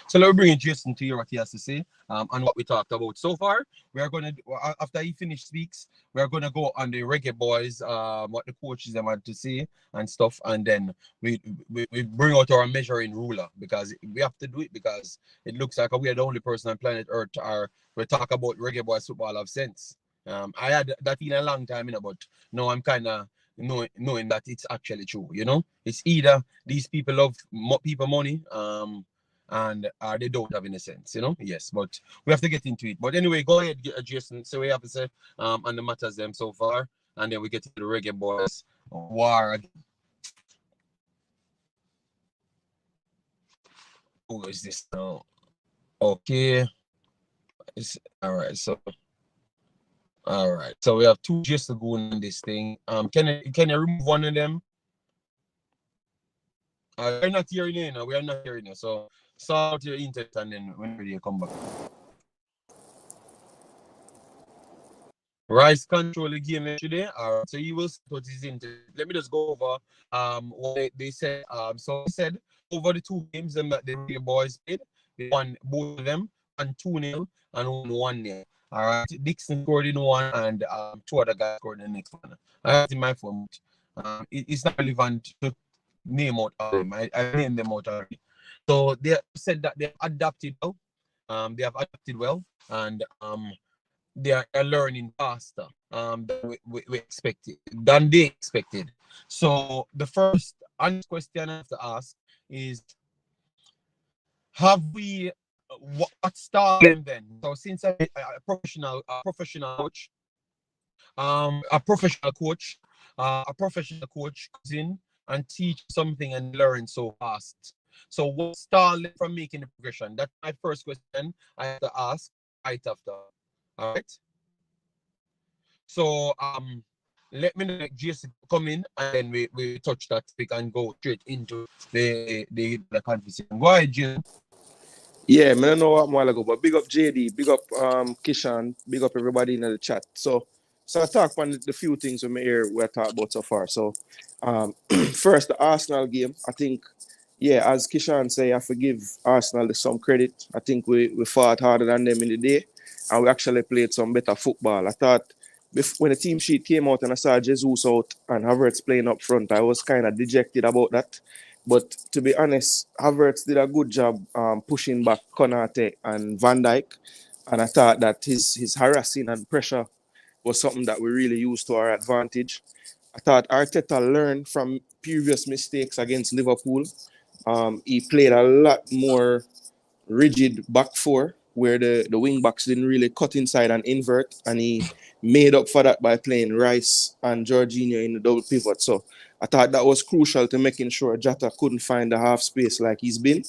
So let me bring in Jason to hear what he has to say on what we talked about so far. We are going to, after he finished speaks, we are going to go on the Reggae Boyz, what the coaches them had to say and stuff, and then we bring out our measuring ruler because we have to do it because it looks like we are the only person on planet Earth we talk about Reggae Boyz football of sense. I had that in a long time, you know, but now I'm kind of knowing that it's actually true, you know. It's either these people love people money and they don't have any sense, you know. Yes, but we have to get into it. But anyway, go ahead, Jason. So we have to say on the matters them so far, and then we get to the Reggae Boyz war. Who is this now? Okay, it's all right. All right, so we have two just to go in this thing. Can you remove one of them? We're not hearing you now. We are not hearing you. So sort out your internet and then when you come back. Reis control the game yesterday. All right, so he will put his internet. Let me just go over what they said. So they said over the 2 games that the Reggae Boyz played, they won both of them, 1-2-0 and 1-1-0. All right, Dixon scored in one, and 2 other guys scored in the next one. I have in my phone. It's not relevant to name out of them. I named them out already. So they said that they have adapted well. They have adapted well, and they are learning faster than we expected, than they expected. So the first honest question I have to ask is, have we what started then? So since I'm a professional coach, a professional coach comes in and teach something and learn so fast. So what started from making the progression? That's my first question I have to ask right after. All right. So let me know Jason come in and then we touch that topic and go straight into the conversation. Go ahead, Jason. Yeah, I don't know what more ago, but big up JD, big up Kishan, big up everybody in the chat. So I talk on the few things we're talking about so far. So first the Arsenal game, I think, yeah, as Kishan say, I forgive Arsenal some credit. I think we fought harder than them in the day, and we actually played some better football. I thought when the team sheet came out and I saw Jesus out and Havertz playing up front, I was kind of dejected about that. But to be honest, Havertz did a good job pushing back Konate and Van Dijk. And I thought that his harassing and pressure was something that we really used to our advantage. I thought Arteta learned from previous mistakes against Liverpool. He played a lot more rigid back 4, where the wing backs didn't really cut inside and invert, and he made up for that by playing Reis and Jorginho in the double pivot. So I thought that was crucial to making sure Jota couldn't find the half space like he's been.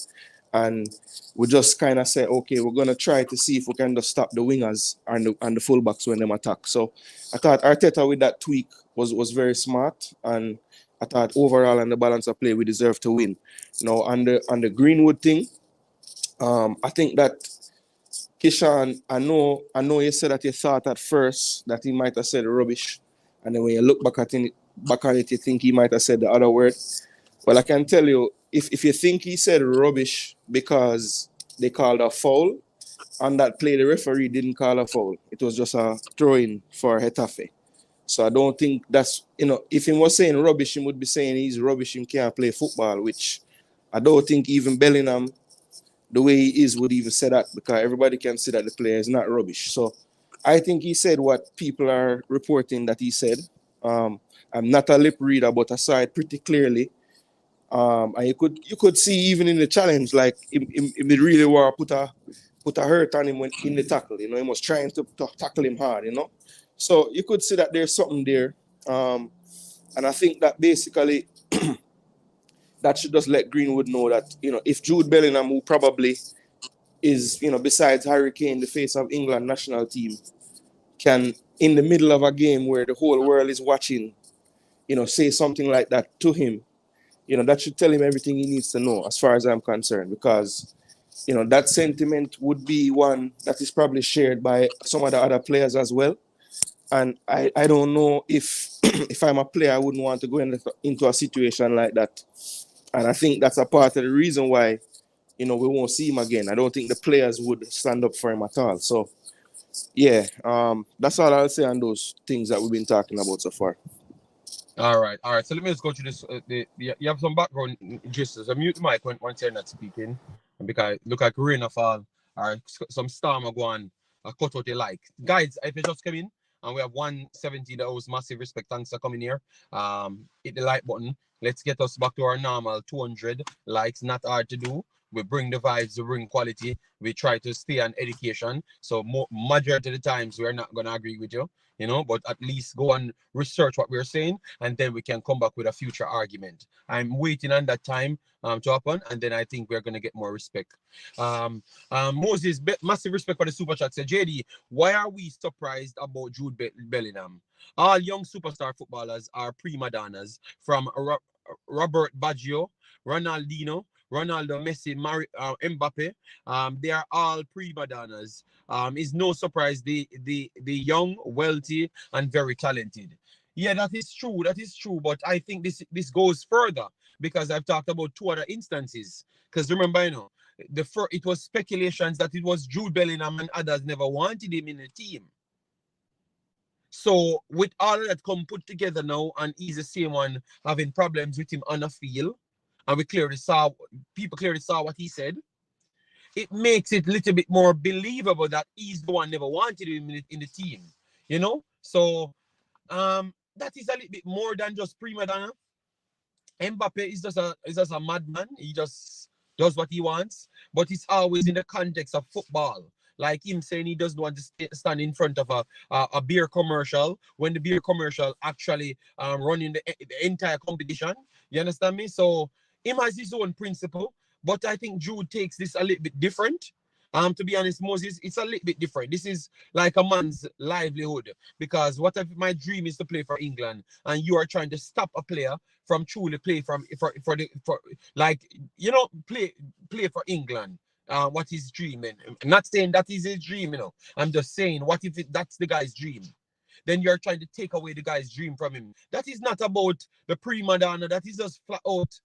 And we just kind of said, okay, we're going to try to see if we can just stop the wingers and the fullbacks when them attack. So I thought Arteta with that tweak was very smart. And I I thought overall on the balance of play, we deserve to win. Now, on the Greenwood thing, I think that Kishan, I know you said that you thought at first that he might have said rubbish. And then when you look back on it, you think he might have said the other word. Well, I can tell you, if you think he said rubbish because they called a foul, on that play, the referee didn't call a foul. It was just a throw-in for Hetafe. So I don't think that's, if he was saying rubbish, he would be saying he's rubbish, he can't play football, which I don't think even Bellingham, the way he is, would even say that, because everybody can see that the player is not rubbish. So I think he said what people are reporting that he said. I'm not a lip reader, but I saw it pretty clearly. And you could see even in the challenge, like if they really were put a hurt on him in the tackle, he was trying to tackle him hard, So you could see that there's something there. And I think that basically that should just let Greenwood know that, if Jude Bellingham, who probably is, besides Harry Kane, the face of England national team, can, in the middle of a game where the whole world is watching, say something like that to him, that should tell him everything he needs to know, as far as I'm concerned, because, that sentiment would be one that is probably shared by some of the other players as well. And I don't know if if I'm a player, I wouldn't want to go into a situation like that. And I think that's a part of the reason why, we won't see him again. I don't think the players would stand up for him at all. So, yeah, that's all I'll say on those things that we've been talking about so far. All right. So let me just go to this. You have some background gist. So mute the mic once you're not speaking, because look like rain of fall or some storm are going. Cut out the like, guys. If you just come in and we have 170, that was massive respect. Thanks for coming here. Hit the like button. Let's get us back to our normal 200 likes. Not hard to do. We bring the vibes, we bring quality. We try to stay on education. So majority of the times we're not gonna agree with you, but at least go and research what we're saying, and then we can come back with a future argument. I'm waiting on that time to happen, and then I think we're gonna get more respect. Moses, massive respect for the super chat. Said JD, why are we surprised about Jude Bellingham? All young superstar footballers are prima donnas, from Robert Baggio, Ronaldinho, Ronaldo, Messi, Mbappe. They are all prima donnas. It's no surprise the young, wealthy, and very talented. Yeah, that is true. That is true. But I think this goes further, because I've talked about two other instances. Because remember, it was speculations that it was Jude Bellingham and others never wanted him in the team. So with all of that come put together now, and he's the same one having problems with him on the field, and people clearly saw what he said, it makes it a little bit more believable that he's the one never wanted him in the team, So that is a little bit more than just prima donna. Mbappe is just a madman. He just does what he wants, but it's always in the context of football. Like him saying he doesn't want to stand in front of a beer commercial when the beer commercial actually running the entire competition. You understand me? So him has his own principle, but I think Jude takes this a little bit different. To be honest, Moses, it's a little bit different. This is like a man's livelihood, because what if my dream is to play for England, and you are trying to stop a player from truly play play for England. What his dream, and I'm not saying that is his dream, I'm just saying, what if that's the guy's dream? Then you're trying to take away the guy's dream from him. That is not about the prima donna. That is just flat out,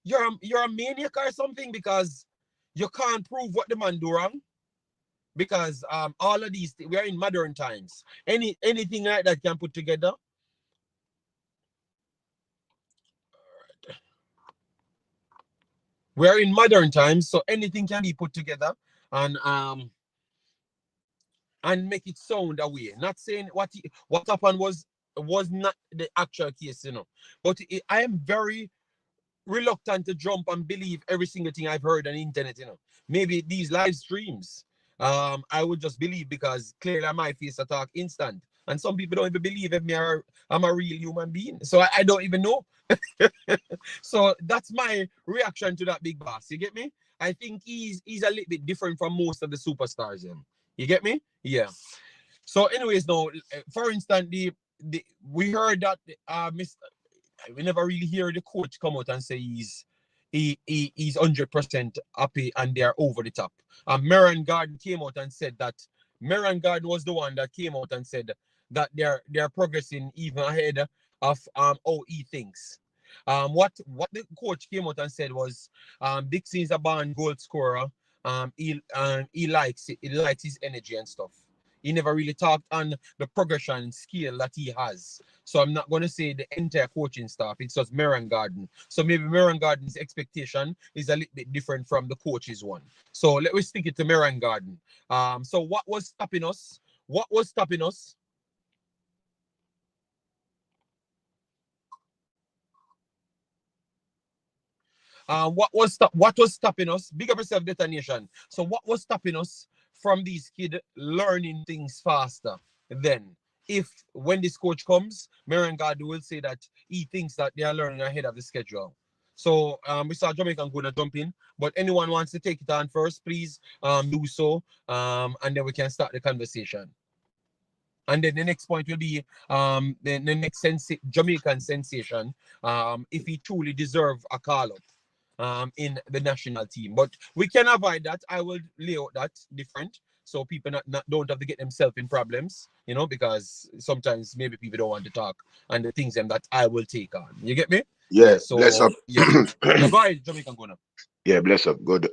you're a maniac or something, because you can't prove what the man do wrong. Because all of these, we are in modern times. Anything like that can put together. We're in modern times, so anything can be put together and make it sound away. Not saying what happened was not the actual case, But I am very reluctant to jump and believe every single thing I've heard on the internet, Maybe these live streams, I would just believe, because clearly my face attack instant. And some people don't even believe I'm a real human being. So I don't even know. So that's my reaction to that big boss. You get me? I think he's a little bit different from most of the superstars. You get me? Yeah. So anyways, now, for instance, we heard that we never really hear the coach come out and say he's 100% happy and they are over the top. Meron Garden came out and said that Meron Garden was the one that came out and said that they're progressing even ahead of how he thinks. What the coach came out and said was Dixie is a born goal scorer. He likes it. He likes his energy and stuff. He never really talked on the progression scale that he has. So I'm not going to say the entire coaching staff. It's just Meron Garden. So maybe Meron Garden's expectation is a little bit different from the coach's one. So let me stick it to Meron Garden. So what was stopping us? What was stopping us? What was stopping us? Big up yourself, Detonation. So what was stopping us from these kids learning things faster? Then, if when this coach comes, Merengard will say that he thinks that they are learning ahead of the schedule. So we saw Jamaican gonna jump in, but anyone wants to take it on first, please do so, and then we can start the conversation. And then the next point will be the next Jamaican sensation, if he truly deserve a call up in the national team. But we can avoid that. I will lay out that different, so people don't have to get themselves in problems, you know, because sometimes maybe people don't want to talk and the things that I will take on. You get me? Yeah, So bless up. yes. Yeah, go ahead, Jamaican Gona. Yeah, bless up. Good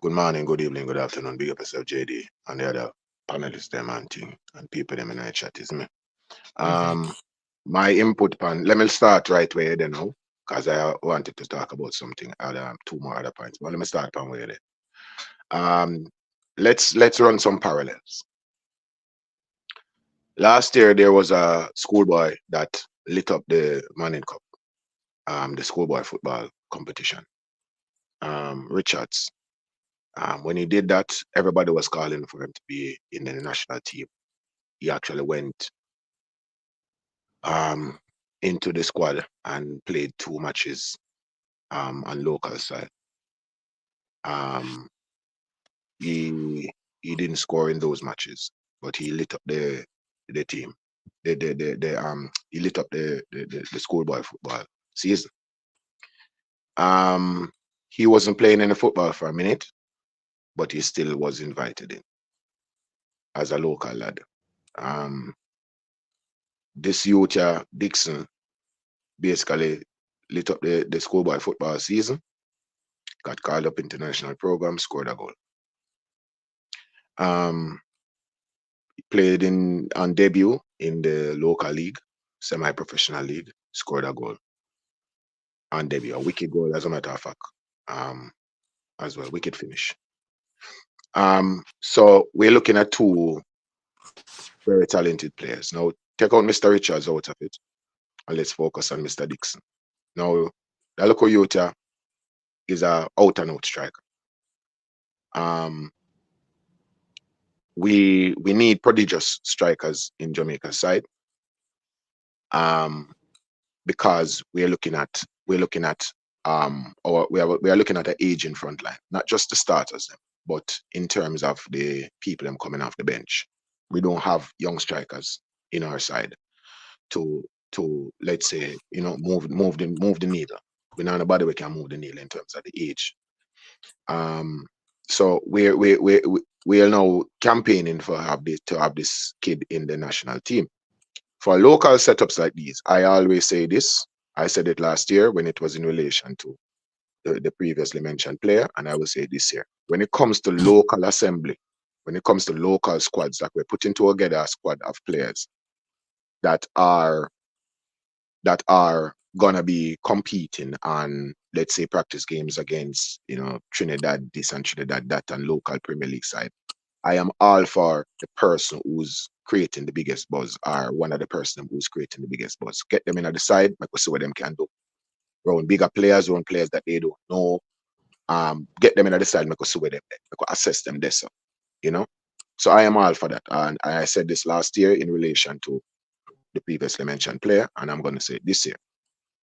morning, good evening, good afternoon. Big up yourself, JD, and the other panelists them and thing and people them in the chat is me. My input pan, let me start right where they know, because I wanted to talk about something other two more other points. But let me start pan where they. Let's run some parallels. Last year there was a schoolboy that lit up the Manning Cup, the schoolboy football competition. Richards. When he did that, everybody was calling for him to be in the national team. He actually went into the squad and played 2 matches on local side. He didn't score in those matches, but he lit up the team. He lit up the schoolboy football season. He wasn't playing any football for a minute, but he still was invited in as a local lad. This youth, Dixon, basically lit up the schoolboy football season, got called up international program, scored a goal. Played on debut in the local league, semi-professional league, scored a goal on debut, a wicked goal as a matter of fact, as well, wicked finish. So we're looking at 2 very talented players. Now, take out Mr. Richards out of it, and let's focus on Mr. Dixon. Now, the local youth is a out-and-out striker. We need prodigious strikers in Jamaica's side, because we are looking at an aging front line, not just the starters, but in terms of the people them coming off the bench. We don't have young strikers in our side to let's say, you know, move the needle. We know nobody we can move the needle in terms of the age. So we are now campaigning to have this kid in the national team. For local setups like these, I always say this. I said it last year when it was in relation to the previously mentioned player, and I will say this year. When it comes to local assembly, when it comes to local squads, that we're putting together a squad of players that are gonna be competing on, let's say, practice games against, you know, Trinidad this and Trinidad that and local Premier League side. I am all for the person who's creating the biggest buzz, or one of the person who's creating the biggest buzz. Get them in at the side, make us see what them can do. Round bigger players, round players that they don't know. Get them in at the side, make us see what them, make us assess them this, you know. So I am all for that. And I said this last year in relation to the previously mentioned player, and I'm going to say it this year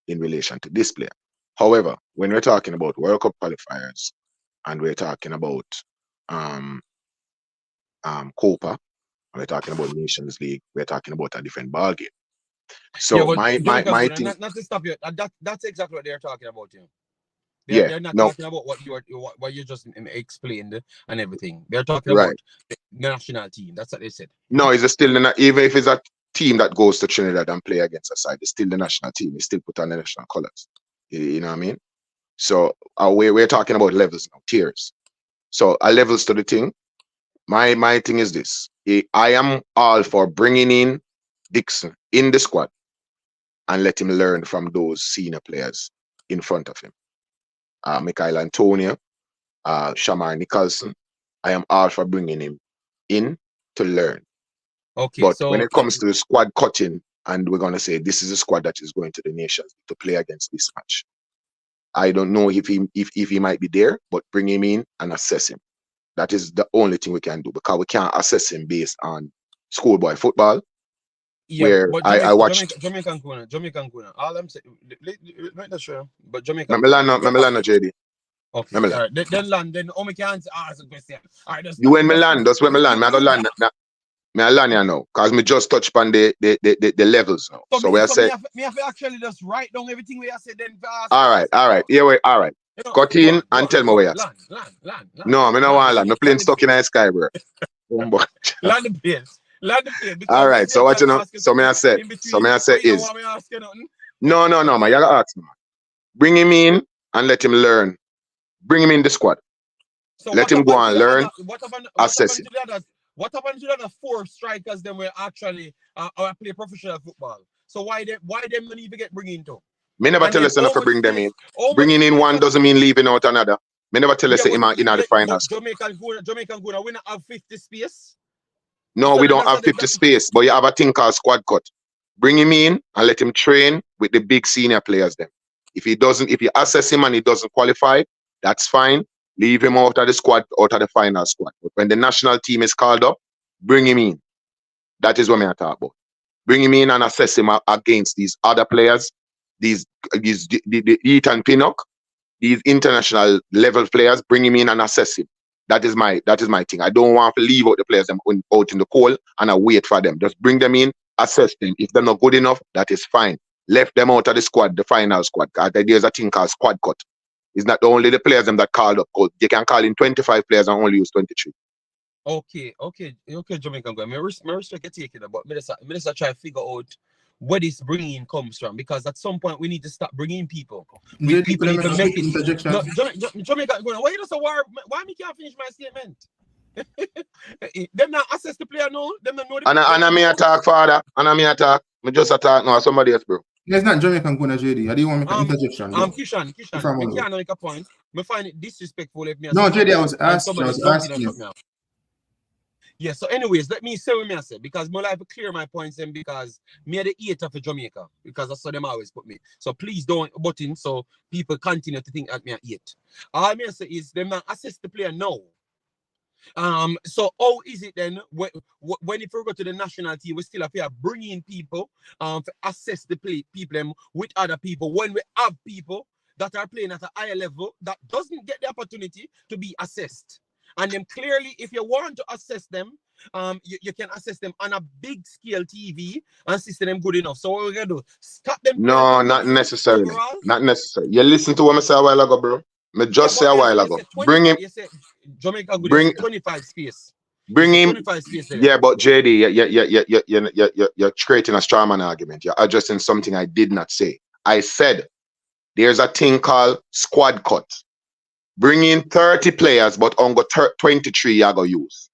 in relation to this player. However, when we're talking about World Cup qualifiers and we're talking about Copa, we're talking about Nations League, we're talking about a different ballgame. So but my Jamaica, thing, not to stop you. That's exactly what they're talking about. You know. They're not no, talking about what you just explained and everything. They're talking right. about the national team. That's what they said. No, it's still even if it's a team that goes to Trinidad and play against a side, it's still the national team. It's still put on the national colors. You know what I mean? So we're talking about levels now, tiers. So levels to the thing. My thing is this: I am all for bringing in Dixon in the squad and let him learn from those senior players in front of him. Michael Antonio, Shamar Nicholson. I am all for bringing him in to learn. Okay, But so when it comes to the squad cutting, and we're gonna say this is a squad that is going to the nations to play against this match. I don't know if he might be there, but bring him in and assess him. That is the only thing we can do, because we can't assess him based on schoolboy football. yeah, Where but I watched Jamaican Kuna. All I'm saying, let me show. But Jamaican. Melano JD. Okay, Milan. all right. Then land. Then we can't ask a question. All right, You in Milan, that's where Milan. I go land. Me a land here now, cause me just touch upon the levels now. So we are saying, me have to actually just write down everything we have said. Then all right. Yeah, wait, all right. Cut in and tell me where you are. Land. No, me no want land. Me playing stuck in the sky, bro. Land the place. All right. So what you know? So me I say is no, man. You gotta ask me. Bring him in and let him learn. Bring him in the squad. So let him go and learn. Assess him. What happened to the other 4 strikers? Then were actually play professional football. So why them don't even get bringing to? Me never tell us enough to bring them in. Bringing in one doesn't mean leaving out another. Me never tell us him in the finals. Jamaican gonna we not have 50 space. No, we don't have 50 space, but you have a thing called squad cut. Bring him in and let him train with the big senior players then. If you assess him and he doesn't qualify, that's fine. Leave him out of the squad, out of the final squad. But when the national team is called up, bring him in. That is what I talk about. Bring him in and assess him against these other players, the Ethan Pinnock, these international level players. Bring him in and assess him. That is my thing. I don't want to leave out the players out in the cold and I wait for them. Just bring them in, assess them. If they're not good enough, that is fine. Left them out of the squad, the final squad. There's a thing called squad cut. It's not only the players them that called up. They can call in 25 players and only use 23. Okay, Jamaican guy. I respect you taking it, but I just try to figure out where this bringing comes from, because at some point we need to stop bringing people. People need to make it. No, Jamaican guy. Why you just war? Why me can't finish my statement? Them not assess the player now. Them not know the player. And I may attack, father. And I may attack. Me just attack now. Somebody else, bro. It's not Jamaican Kuna JD. I didn't want to make an interjection. Kishan. Me can't make a point. Me find it disrespectful if me. No, JD, I was asking you. Yeah, so anyways, let me say what I said, because more like to clear my points then, because me are the 8th for Jamaica, because that's how them always put me. So please don't button so people continue to think that me are 8. All I may say is them not assess the player now. So how is it then when if we go to the national team, we still have to bring in people to assess the people with other people, when we have people that are playing at a higher level that doesn't get the opportunity to be assessed. And then clearly, if you want to assess them, you can assess them on a big scale TV and see them good enough. So what we're gonna do? Stop them. No, not necessarily. Not necessarily. You listen to what I said a while ago, bro. Me just say a while ago. Bring him. You said Jamaica good 25 space. Bring him. 25 space there. Yeah, but JD, you're creating a straw man argument. You're adjusting something I did not say. I said there's a thing called squad cut. Bring in 30 players, but only 23 you go use.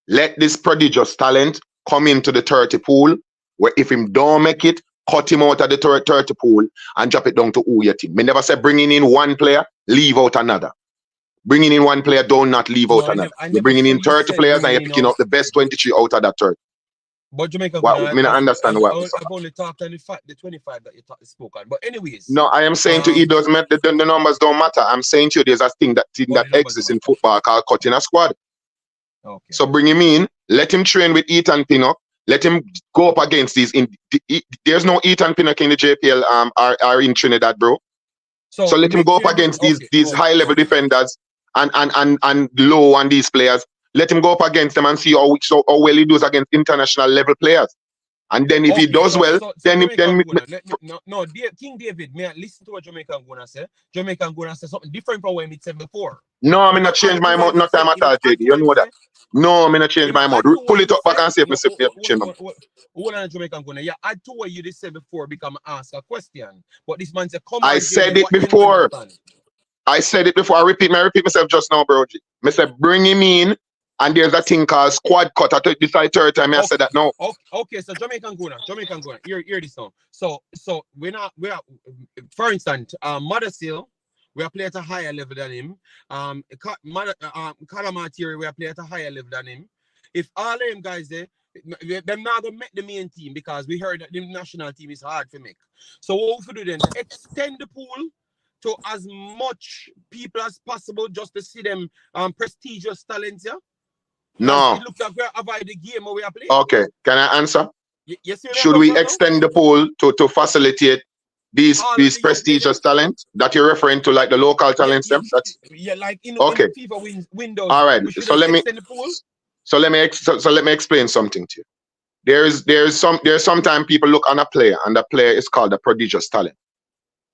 Let this prodigious talent come into the 30 pool, where if him don't make it, cut him out of the 30 pool and drop it down to who your team. Me never say bringing in one player, leave out another. Bringing in one player, don't not leave out another. You're bringing in 30 players and you're picking up the best 23 out of that 30. But Jamaica, I mean, I understand what. I've only talked on the 25 that you spoke on. But anyways. No, I am saying to you, the numbers don't matter. I'm saying to you, there's a thing that exists in football called cutting a squad. Okay. So bring him in, let him train with Ethan Pinnock, let him go up against these. There's no Ethan Pinnock in the JPL are in Trinidad, bro. So let him go up against these high level defenders and low on these players. Let him go up against them and see how well he does against international level players. And then if he does well, then King David, may I listen to what Jamaican gonna say? Jamaican gonna say something different from what he said before. No, I'm not change my mouth, no time at all, JD. You know that. No, I'm not change my mouth. Pull it up back and see if I change my mouth. What are Jamaican gonna? Yeah, I told what you did say before become ask a question. But this man said, come on. I said it before. I said it before. I repeat myself just now, bro. I said bring him in. And there's a thing called squad cut. I told this is the third time I said that now. Okay, so Jamaican gonna. Hear this now. So we are, for instance, Mothersille, we are playing at a higher level than him. Calamari, we are playing at a higher level than him. If all of them guys there, them not gonna make the main team because we heard that the national team is hard to make. So what we do then? Extend the pool to as much people as possible just to see them prestigious talents, yeah? No. It looks like we're avoiding the game we are playing. Okay, can I answer? Yes, should we extend the pool to facilitate these prestigious talents that you're referring to, like the local talents? Like in FIFA windows. All right. So let me explain something to you. There's sometimes people look on a player and the player is called a prodigious talent.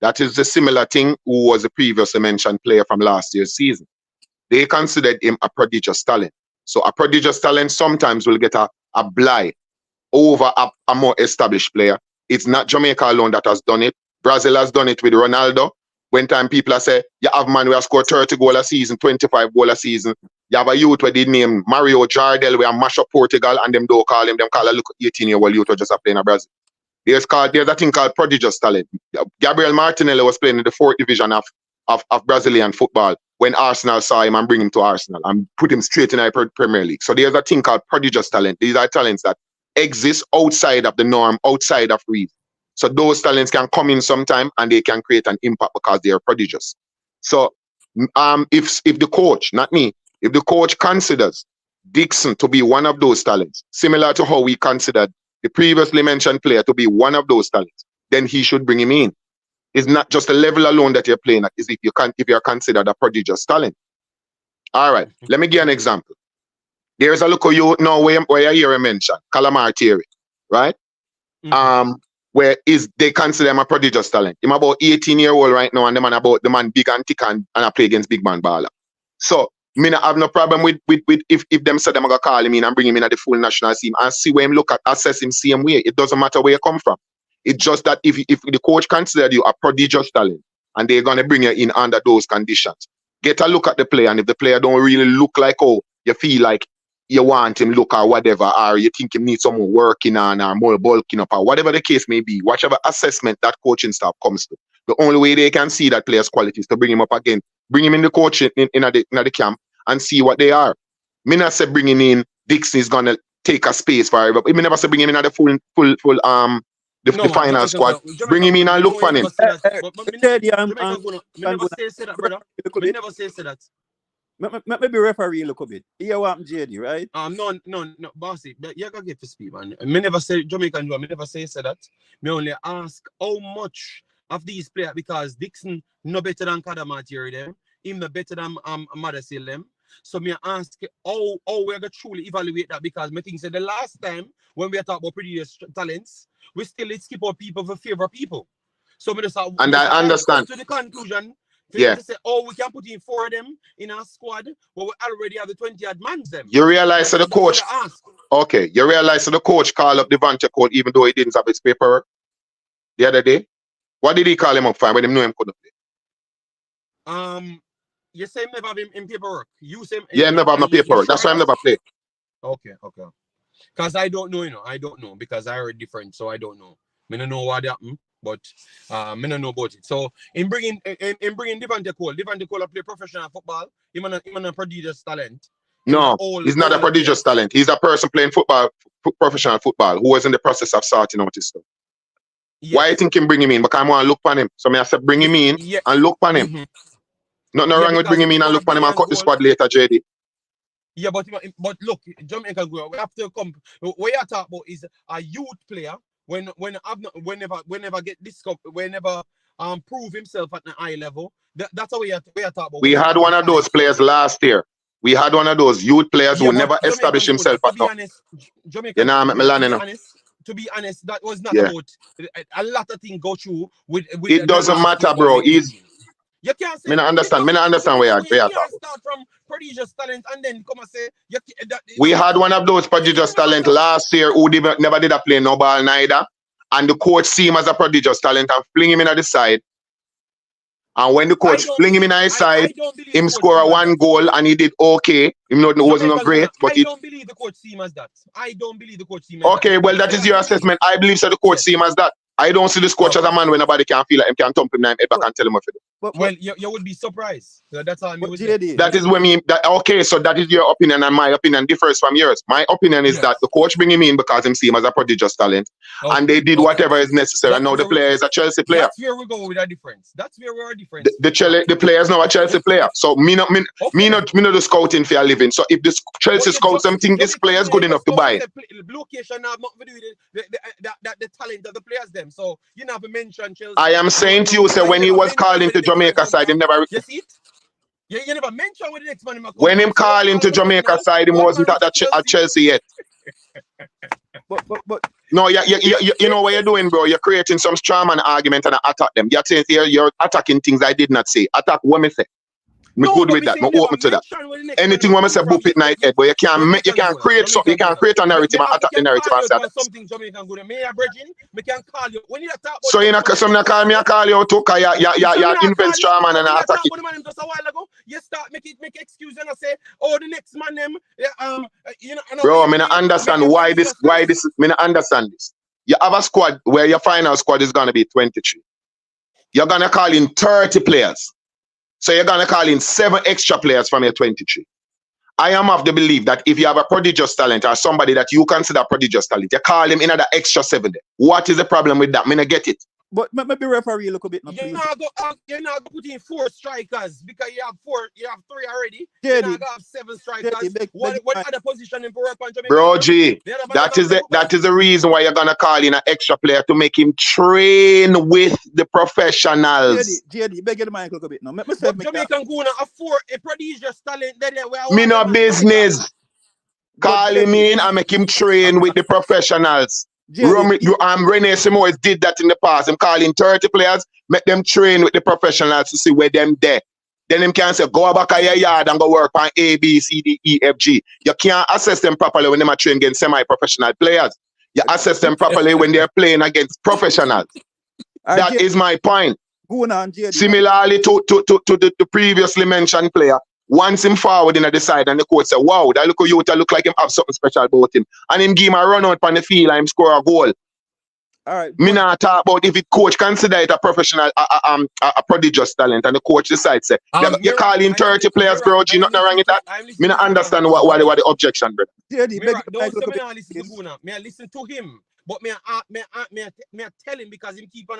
That is the similar thing who was the previously mentioned player from last year's season. They considered him a prodigious talent. So a prodigious talent sometimes will get a blight over a more established player. It's not Jamaica alone that has done it. Brazil has done it with Ronaldo. When time people are say, you have man who has scored 30 goals a season, 25 goals a season. You have a youth where they name Mario Jardel, where mash up Portugal, and them don't call him, them call a look 18-year-old youth who just playing in Brazil. There's a thing called prodigious talent. Gabriel Martinelli was playing in the 4th division of Brazilian football when Arsenal saw him and bring him to Arsenal and put him straight in the Premier League. So there's a thing called prodigious talent. These are talents that exist outside of the norm, outside of reason. So those talents can come in sometime and they can create an impact because they are prodigious. So if the coach, not me, if the coach considers Dixon to be one of those talents, similar to how we considered the previously mentioned player to be one of those talents, then he should bring him in. It's not just the level alone that you're playing at, is if you're considered a prodigious talent. All right, let me give an example. There's a look of you now where I hear him mention Calamari, right? Where they consider him a prodigious talent. Him about 18-year-old right now, and the man big and thick and I play against big man baller. So me not have no problem with if them say them gonna call him in and bring him in at the full national team and see where him look at, assess him same way. It doesn't matter where you come from. It's just that if the coach considered you a prodigious talent and they're gonna bring you in under those conditions, get a look at the player, and if the player don't really look like how you feel like you want him look or whatever, or you think he needs some more working on or more bulking up or whatever the case may be, whichever assessment that coaching staff comes to, the only way they can see that player's quality is to bring him up again, bring him in the coaching in the camp and see what they are. Me not say bringing in Dixon is gonna take a space for him. Me never say bring him in at the full the final squad. Bring him in and look for him. Me never say that. Maybe referee look a bit. Here what JD, right? No, bossy. You gotta get to speed, man. Me never say Jamaican do. Me never say that. Me only ask how much of these players, because Dixon no better than Calamari them. Him no better than Mothersille them. So me ask how we're gonna truly evaluate that, because me think the last time when we talk about previous talents, we still skip our people for favor people. So me just and I understand to the conclusion. Yeah. To say, we can put in 4 of them in our squad, but we already have the 20-odd man them. You realize that the coach, okay, you realize that the coach called up Devante Cole even though he didn't have his paperwork the other day? What did he call him up for when he knew him couldn't play? You say him never have him in paperwork. You say him never have no paperwork. That's why I never play. Okay. Because I don't know, I don't know, because I heard different, so I don't know. I don't know what happened. But I don't know about it. So in bringing Devante Cole play professional football. He's a prodigious talent. No, he's not a prodigious talent. He's a person playing football, professional football, who was in the process of sorting out his stuff. Yes. Why you think him bring him in? Because I want to look on him. So I said bring him in and look on him. Nothing wrong with bringing him in and look on him and cut the squad later, JD. Yeah, but look, Jamaica, we have to come. What you talk about is a youth player. Whenever get discovered, whenever prove himself at the high level, that's how we are talking about. We had one of those players last year. We had one of those youth players who never established himself. To be honest, Jamaica, you know, to be honest, that was not Yeah. about a lot of things go through with It doesn't matter, bro. He's you can't say me not understand. Me not understand where you you're can't start from prodigious talent and then come and say we had one of those prodigious talent last year who never did a play no ball neither. And the coach see him as a prodigious talent and fling him in at the side. And when the coach fling him in his side, him score one goal and he did okay. Even though it wasn't not great. But I don't believe the coach see him as that. I don't believe the coach see him as okay, well, that is your assessment. I believe so the coach see him as that. I don't see this coach as a man when nobody can feel like him can thump him head back and tell him what to do. Well, you would be surprised. That's all I mean. That is when okay, so that is your opinion and my opinion differs from yours. My opinion is that the coach bring him in because him see him as a prodigious talent. And they did whatever is necessary. And now the player is a Chelsea player. That's where we go with a difference. That's where we're a difference. The player is now a Chelsea player. So me not the scouting for a living. So if this Chelsea scouts something, this player is good enough to buy it. Location have nothing to do with the talent of the players them. So you never mention Chelsea. I am saying to you, sir, when he was called into Jamaica side, he never. You see it? You never mentioned with the next man. When him call into Jamaica side, he wasn't at Chelsea yet. But no, you know what you're doing, bro. You're creating some strawman argument and attack them. You're saying you're attacking things I did not say. Attack what me say. Me good with that. Me open to that. Anything when me say boop it night head, but you can't create something. You can't create a narrative and attack the narrative and say something Jamaican good. Me a virgin. Me can call you when you talk about. So you know, some call me, I call you too. You invent strawman and attack it. Just a while ago, you start make excuse and I say, oh, the next man them, you know. Bro, me not understand why this. Me not understand this. You have a squad where your final squad is gonna be 23. You're gonna call in 30 players. So you're going to call in 7 extra players from your 23. I am of the belief that if you have a prodigious talent or somebody that you consider prodigious talent, you call him in another extra 7 there. What is the problem with that? I mean, I get it. But maybe referee look a bit. You're not going to put in 4 strikers because you have 3 already. You're not going to have 7 strikers. What other position in work on Jamaica? Bro, G, that is the reason why you're going to call in an extra player to make him train with the professionals. JD, beg your mind look a bit now. Jamaican gonna afford a prodigious talent. Me no business. Call him in and make him train with the professionals. Reis did that in the past. I'm calling 30 players, make them train with the professionals to see where them there. Then them can say, go back to your yard and go work on A, B, C, D, E, F, G. You can't assess them properly when they are trained against semi-professional players. You assess them properly when they're playing against professionals. That is my point. Similarly to the previously mentioned player, once him forward in the side and the coach say, wow, that look like him have something special about him. And him give him a run out on the field and him score a goal. All right. Me not talk about if the coach consider it a professional, a prodigious talent, and the coach decides say, you're calling 30 players, bro, you not wrong with that? Me not understand what the objection, brother. May I listen to him? But me tell him because him keep on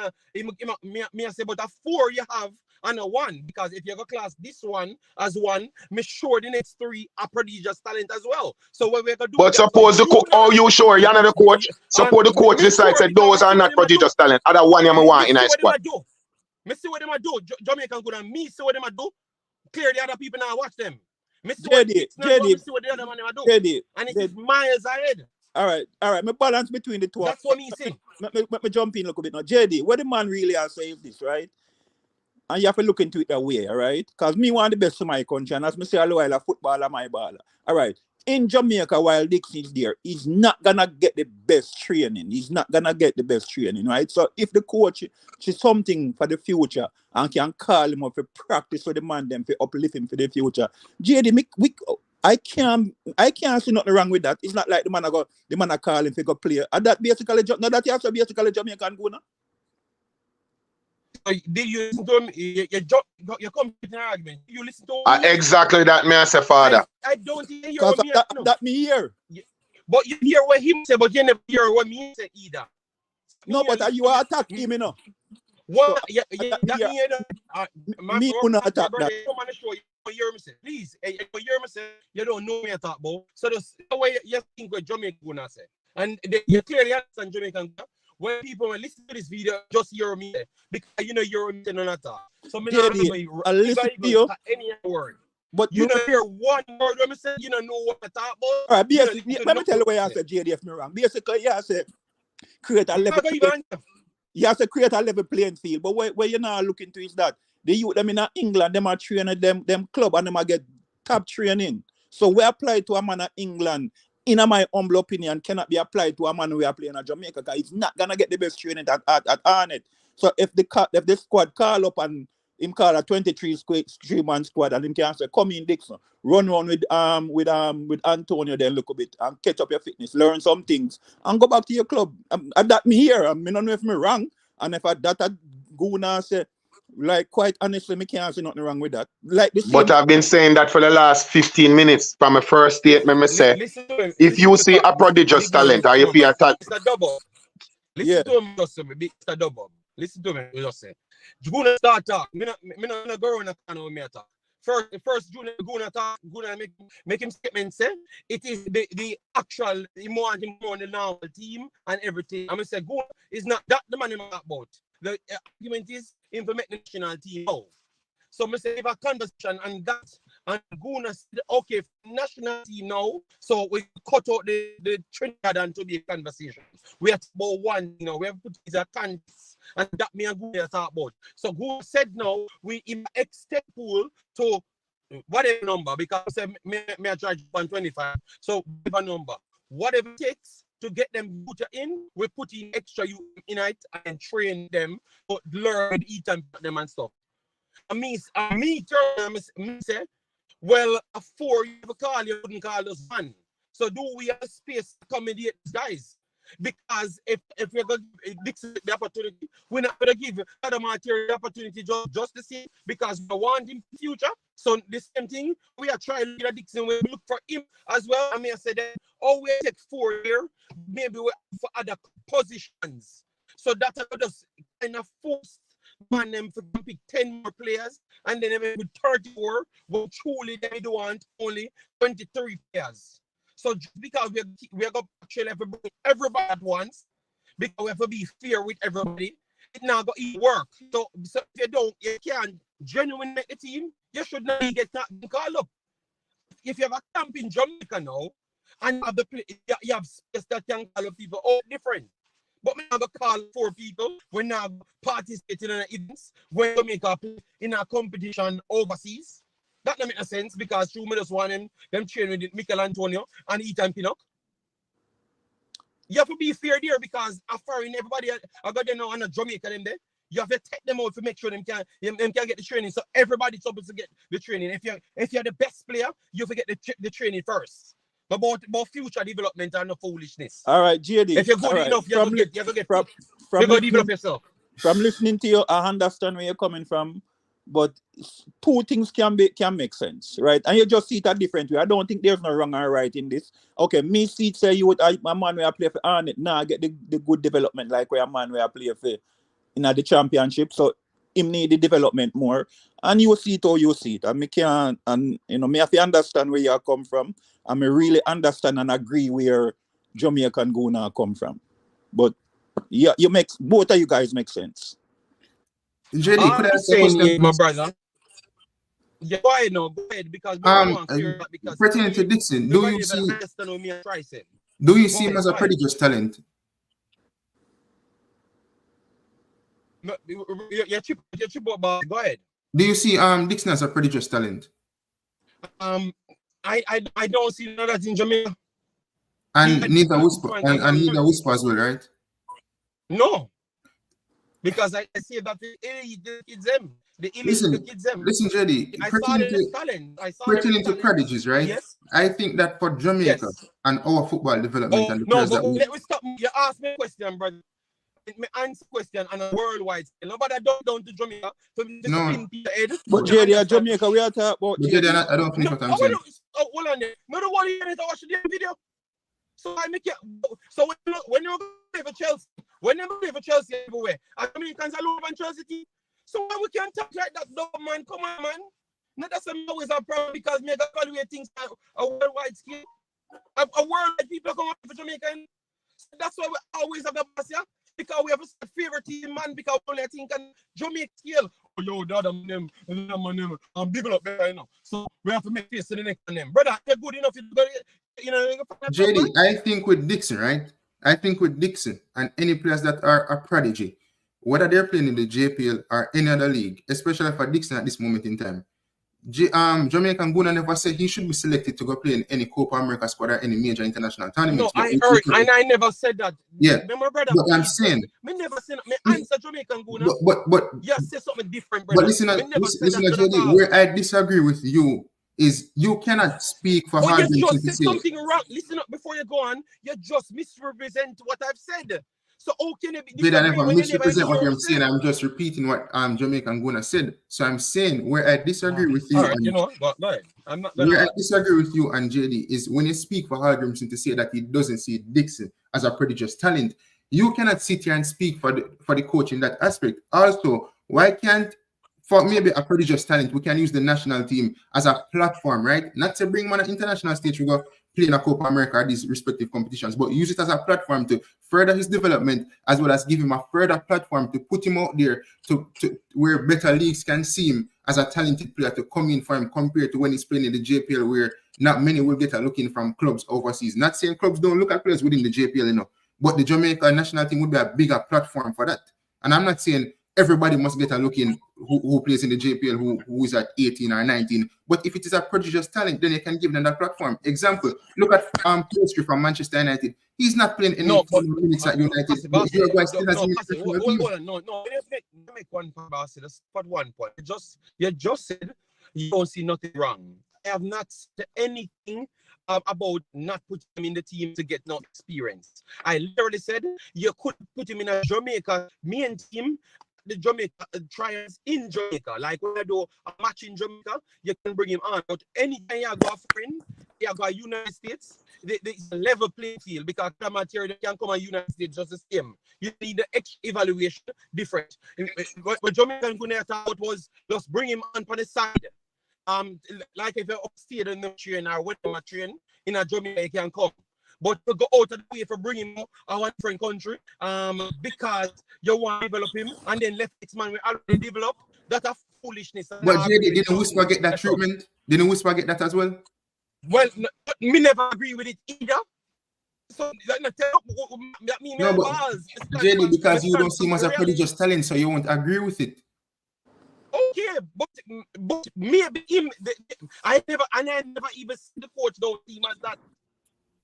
me say, but a 4 you have and a 1 because if you have a class this one as 1, me sure the next 3 are prodigious talent as well. So what we gonna do? But suppose the coach, oh, you sure you're not the coach? Suppose the coach decides that those are not prodigious talent. Other one you want in a squad. Me see what them a do. Jamaican good and me see what them a do. Clear the other people now watch them. Me see what the other man do. And it is miles ahead. All right. Me balance between the two. That's what me say. Me jump in a little bit now. JD, what the man really has saved this, right? And you have to look into it that way, all right? Because me want the best for my country, and as me say all the while, a footballer, my baller. All right. In Jamaica, while Dixon is there, he's not gonna get the best training. Right? So if the coach is something for the future and can call him up for practice for the man, them for uplift him for the future. JD, I can't see nothing wrong with that. It's not like the man call him for go play. And that basically that you have to basically Jamaican go now. Did you listen to him? You come with an argument. You listen to him? Exactly that, me as a father. I don't hear that me hear. But you hear what him say, but you never hear what me say either. No, but you are attacking him, you know. What? Me not attack that. You hear me say, please, you hear me say, you don't know me at talk about. So the way you think what Jamaica gonna say. And you clearly understand Jamaican. When people listen to this video, just hear me because you know you're none at all. So me not listen to you any word. But you don't hear one word when I say you don't know what I talk about. All right, basically, let me tell you what I said, JD, if me wrong. Basically, I said create a level. Even You have to create a level playing field. But where you're not looking to is that the youth them in England, them are training them club and them are get top training. So we apply to a man in England, in my humble opinion, cannot be applied to a man we are playing in Jamaica because he's not gonna get the best training at Arnett. So if the squad call up and him call a 23-man squad and him can say, come in Dixon, run with Antonio, then look a bit and catch up your fitness, learn some things, and go back to your club. And that me here. I don't know if me wrong. And if that Guna say, like, quite honestly, me can't say nothing wrong with that. Like this. But I've been saying that for the last 15 minutes. From my first statement, me say, if you see a prodigious talent, or if you are talent, listen to him, just say, Mr. Double. Listen to me, just say. Guna start talk. Me not go around and with me talk. First Guna talk. Guna make him statement say it is the actual he want him on the normal team and everything. I'm gonna say Guna is not that the man I'm about. The argument is him to make the national team now. So I say if a conversation and that and Guna said okay national team now. So we cut out the Trinidad and to be a conversation. We have about one, we have put it as a contest. And that me and Guna talk about. So who said now we extend pool to whatever number because I said me I charge 125. So whatever number, whatever it takes to get them put in, we put in extra you in it and train them to learn, eat and them and stuff. And me say, well, a 4 you have a call, you wouldn't call us one. So do we have space to accommodate these guys? Because if we're going to give the opportunity, we're not going to give other material the opportunity just to see because we want him in the future. So the same thing, we are trying to get Dixon, we look for him as well. I mean, I said that, we take 4 years, maybe we for other positions. So that just kind of force man them to pick 10 more players, and then with 34, well, truly they don't want only 23 players. So just because we are going to actually have to bring everybody at once, because we have to be fair with everybody, it now going to work. So if you can't genuinely make the team, you should not get called up. If you have a camp in Jamaica now, and you have space that can call up people, different. But we have to call 4 people when now participating in events, when we make up in a competition overseas. That doesn't make sense because we just want them train with Michael Antonio and eat and Pinnock. You have to be fair there because after everybody I got them now on a Jamaica them there. You have to take them out to make sure them can get the training. So everybody's supposed to get the training. If you're the best player, you have to get the training first. But about future development and no foolishness. All right, JD. If you're good enough, you have to get develop yourself. From listening to you, I understand where you're coming from. But 2 things can make sense, right? And you just see it a different way. I don't think there's no wrong or right in this. Okay, me see it say you would a man where I play for Arnett, now get the good development like where a man where I play for in the championship. So him need the development more. And you see it how you see it. And me can't me have to understand where you come from. And me really understand and agree where Jamaican gonna come from. But yeah, both of you guys make sense. JD, could I ask a question? My brother. Yeah, go ahead, because pertaining to Dixon, do you see him as a prodigious talent? Go ahead. Do you see Dixon as a prodigious talent? I don't see none of that in Jamaica. And neither Whisper as well, right? No. Because I see that the kids them. Listen, JD, pertaining to prodigies, right? Yes. I think that for Jamaica and our football development and the players that let me stop. You asked me a question, brother. Me answer question on a worldwide scale. Nobody down to Jamaica. No. But JD, Jamaica, we are talking about. JD, I don't finish what I'm saying. Hold on there. No, the one you need to watch the video. So I make it. So when you play for Chelsea, everywhere, Americans are love and Chelsea team. So why we can't talk like that, though, man? Come on, man. Not that some always a problem because we evaluate things at a worldwide scale. A worldwide people come up for Jamaican. So that's why we always have the boss here. Because we have a favorite team, man, because we only think on Jamaica scale. Oh, yo, the other name, I'm big up there, So we have to make face to the next name. Brother, you're good enough. JD, I think with Dixon, right? I think with Dixon and any players that are a prodigy, whether they're playing in the JPL or any other league, especially for Dixon at this moment in time, Jamaican Guna never said he should be selected to go play in any Copa America squad or any major international tournaments. No, I heard, and I never said that. Yeah, my brother, but I'm saying, me never said, me answer Jamaican Guna. But you say something different, brother. But listen, JD, where I disagree with you is you cannot speak for hard. You just said something wrong. Listen up before you go on. You just misrepresent what I've said. So how can it be? Did I never misrepresent what I'm saying? I'm just repeating what Jamaican Guna said. So I'm saying where I disagree with you. Right, you know, but no, I'm not. Where I disagree with you and JD is when you speak for Hallgrimson to say that he doesn't see Dixon as a prodigious talent. You cannot sit here and speak for the coach in that aspect. Also, why can't, for maybe a prodigious talent, we can use the national team as a platform, right? Not to bring him on an international stage, we go play in a Copa America, these respective competitions, but use it as a platform to further his development, as well as give him a further platform to put him out there to where better leagues can see him as a talented player to come in for him compared to when he's playing in the JPL, where not many will get a look in from clubs overseas. Not saying clubs don't look at players within the JPL, you know, but the Jamaica national team would be a bigger platform for that. And I'm not saying everybody must get a look in who plays in the JPL, who is at 18 or 19. But if it is a prodigious talent, then you can give them that platform. Example, look at Pastry from Manchester United. He's not playing any minutes at United. But make one point, Bassy. That's but one point. You just said you don't see nothing wrong. I have not said anything about not putting him in the team to get no experience. I literally said you could put him in a Jamaica main team, the Jamaica trials in Jamaica. Like when I do a match in Jamaica, you can bring him on. But anytime you go foreign, you go United States, it's a level playing field because the material can come on United States just the same. You need the extra evaluation different. What Jamaican Guna thought was just bring him on the side. Like if you're upstate in the train or when you're train in a Jamaica, you can come. But to go out of the way for bringing him a one different country, because you want to develop him and then let this man we already develop, that's a foolishness. But JD, didn't Whisper get that treatment? Didn't Whisper get that as well? Well, me never agree with it either. So that means no, but JD, because you don't see him as a prodigious talent, so you won't agree with it. Okay, but maybe him. I never even see the coach don't see him as that.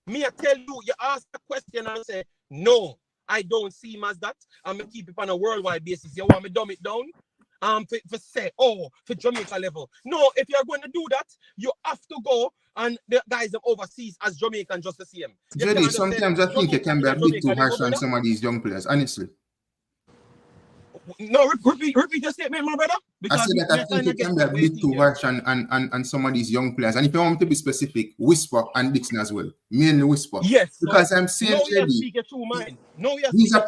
Me, I tell you, you ask a question and I say, no, I don't see him as that. I'm gonna keep it on a worldwide basis. You want me to dumb it down? For Jamaica level. No, if you're going to do that, you have to go and the guys overseas as Jamaican just the same. JD, sometimes I think you can be a bit too harsh on some of these young players, honestly. No, repeat your statement, my brother. Because I said that I think it can be a bit too harsh on some of these young players. And if you want me to be specific, Whisper and Dixon as well. Mainly Whisper. Yes. Because I'm saying JD, he's a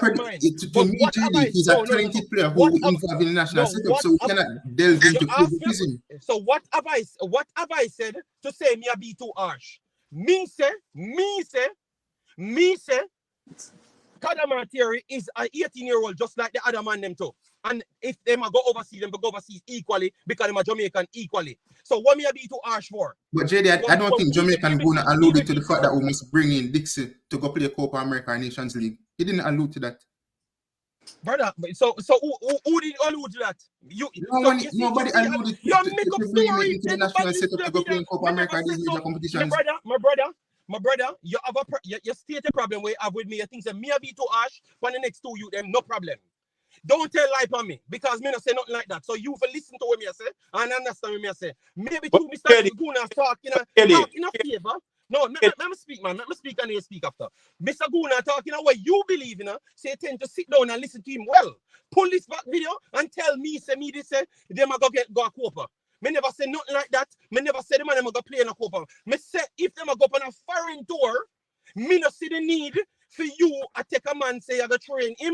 he's a talented player who will involve in the national setup, so we cannot delve into criticism. So what have I said to say me a be too harsh? Me say Amari'i is an 18-year-old just like the other man them too. And if them go overseas, them go overseas equally because them are Jamaican equally. So what me I be too harsh for? But JD, I don't think Jamaican gonna allude to the fact that we must bring in Dixon to go play Copa America Nations League. He didn't allude to that. Brother, so who did allude to that? Nobody alluded to bring him into the national setup to go play in Copa America these major competitions. My brother, you have you state a problem where you have with me. You think that me be too harsh for the next two you them, no problem. Don't tell lie on me because me not say nothing like that. So you for listen to what me I say and understand what me I say. Maybe too Mr. Guna talk in a favor. No, let me speak, man. Let me speak and you speak after. Mr. Guna talking what you believe in, say tend to sit down and listen to him well. Pull this back video and tell me, say me this say them a go a Copa. Me never say nothing like that. Me never say them and them go play in a Copa. Me say if them go on a foreign tour, me not see the need for you to take a man say you go train him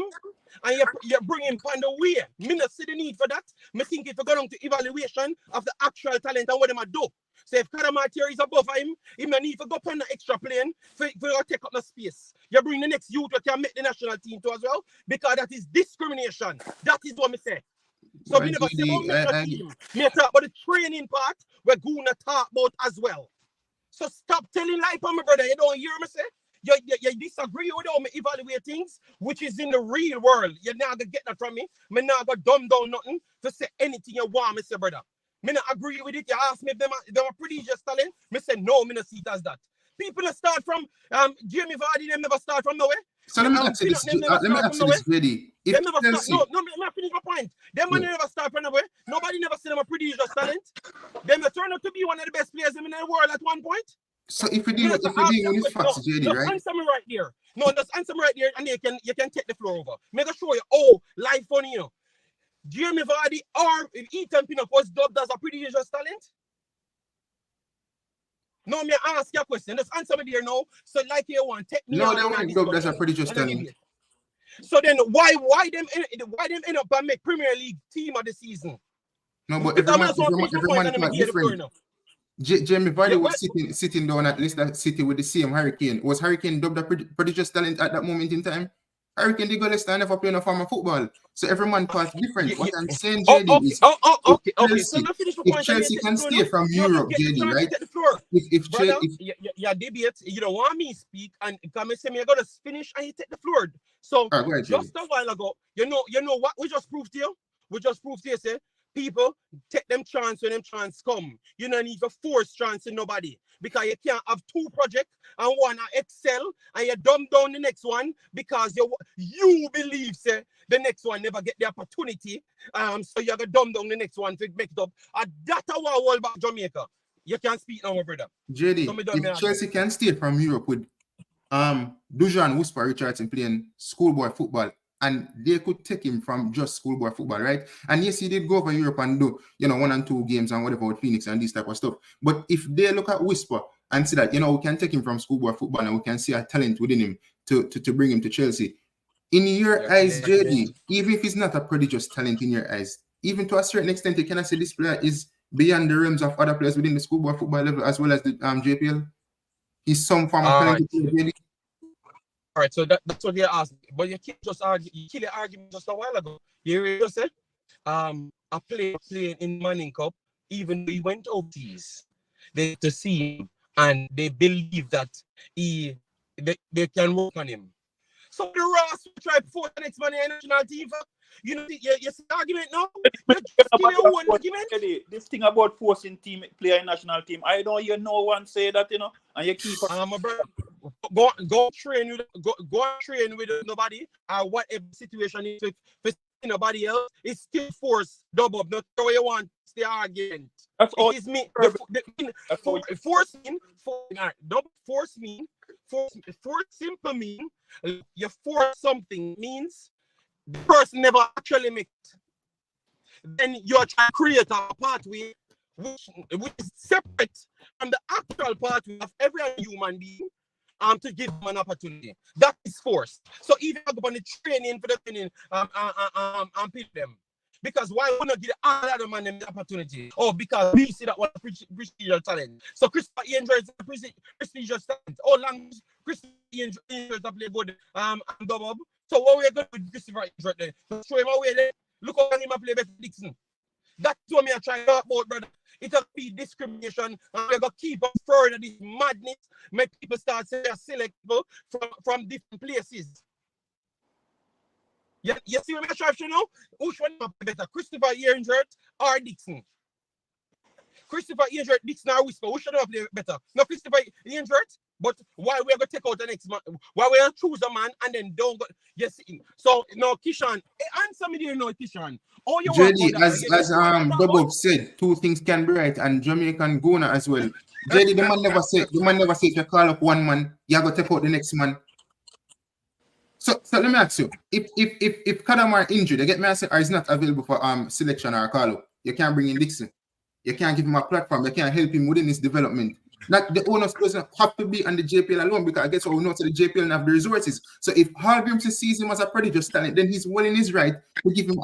and you bring him on the way. Me not see the need for that. Me think if you go down to evaluation of the actual talent and what them do. So if Amari'i is above him, he may need to go on the extra plane for take up the space. You bring the next youth that can make the national team too as well because that is discrimination. That is what me say. So we never say about team. Me talk about the training part we're gonna talk about as well. So stop telling lie on my brother. You don't hear me say? You disagree with how me evaluate things, which is in the real world. You're not gonna get that from me. Me not gonna dumb down nothing to say anything you want, me say, brother. Me not agree with it. You ask me if them are prodigious talent. Me say no, me not see it as that. People that start from Jamie Vardy, them never start from nowhere. So let me ask you this, JD. Them never start. No, me finish my point. Them man never start from nowhere. Nobody never see them a prodigious talent. Them turn out to be one of the best players in the world at one point. So if you deal with this facts, JD, right? Answer me right there. No, just answer me right there, and you can take the floor over. Make a show you. Oh, live funny, you know. Jamie Vardy or Ethan Pinnock was dubbed as a prodigious talent. No, me ask you a question. Just answer me there now. So like you want, take me. No, they weren't dubbed as a prodigious talent. So then why them end up and make Premier League team of the season? No, but everyone thought different. Jamie Vardy was sitting down at Leicester City with the same Hurricane. Was Hurricane dubbed a prodigious talent at that moment in time? Hurricane did go Leicester and never play no form of football. So everyone thought different. What I'm saying, JD, is okay. So now finish the point. If Chelsea can stay from Europe, JD, right? If debate, you don't want me to speak and come and say me, I'm gonna finish and you take the floor. So right, just a while ago, you know what we just proved here? We just proved here, say people take them chance when them chance come. You don't need to force chance in nobody because you can't have two projects and one excel and you dumb down the next one because you believe say the next one never get the opportunity. So you're gonna dumb down the next one to make it up. That's a wall back Jamaica. You can't speak now, my brother. JD, if Chelsea can stay from Europe with Dujan Whisper Richardson playing schoolboy football, and they could take him from just schoolboy football, right? And yes, he did go over Europe and do, 1 and 2 games and whatever with Phoenix and this type of stuff. But if they look at Whisper and see that, we can take him from schoolboy football and we can see a talent within him to bring him to Chelsea. In your eyes, JD, even if he's not a prodigious talent in your eyes, even to a certain extent, you cannot say this player is beyond the realms of other players within the schoolboy football level as well as the JPL. He's some form of talent. All right, so that's what they asked. But you can't just argue. You killed the argument just a while ago. You just said, a player playing in Manning Cup, even though he went overseas, they to see him and they believe that they can work on him. So the Ross will try to force the next man in the national team. You see the argument now? This thing about forcing player in national team, I don't hear no one say that, and you keep my brother, go train with nobody or whatever situation is with nobody else. It's still force double up. Not the way you want the argument. That's all. It's me. Force simple mean you force something means the person never actually make it. Then you're trying to create a pathway which is separate from the actual pathway of every human being to give them an opportunity. That is force. So even if you go on the training for the training and pick them. Because why would not give the other man the opportunity? Oh, because we see that one prestigious talent. So Christopher Angel is a prestigious talent. Oh, long Christopher Angel is a play good and Bob. So what we're going to do with Christopher Angel then? Show him away there. Look how him play better Dixon. That's what me I try to talk about, brother. It'll be discrimination, and we're going to keep up further this madness, make people start saying selectable from different places. You see what I'm trying to show now? Which one is better, Christopher Angel or Dixon? Christopher Angel, Dixon or Whisper, which one play better? No, Christopher Angel, but why we're going to take out the next man? Why we're going to choose a man and then don't go? Yes, so no, Kishan, answer me there, no, Kishan. Oh, you JD, as Bob said, two things can be right, and Jamaican Gona as well. JD, the man never said if you call up one man, you have to take out the next man. So let me ask you, if Kadamar injured, you get me or is not available for selection or call up, you can't bring in Dixon. You can't give him a platform, you can't help him within his development. Not the owners doesn't have to be on the JPL alone, because I guess what we know, so the JPL don't have the resources. So if Hargreaves sees him as a prodigious talent, then he's well in his right to give him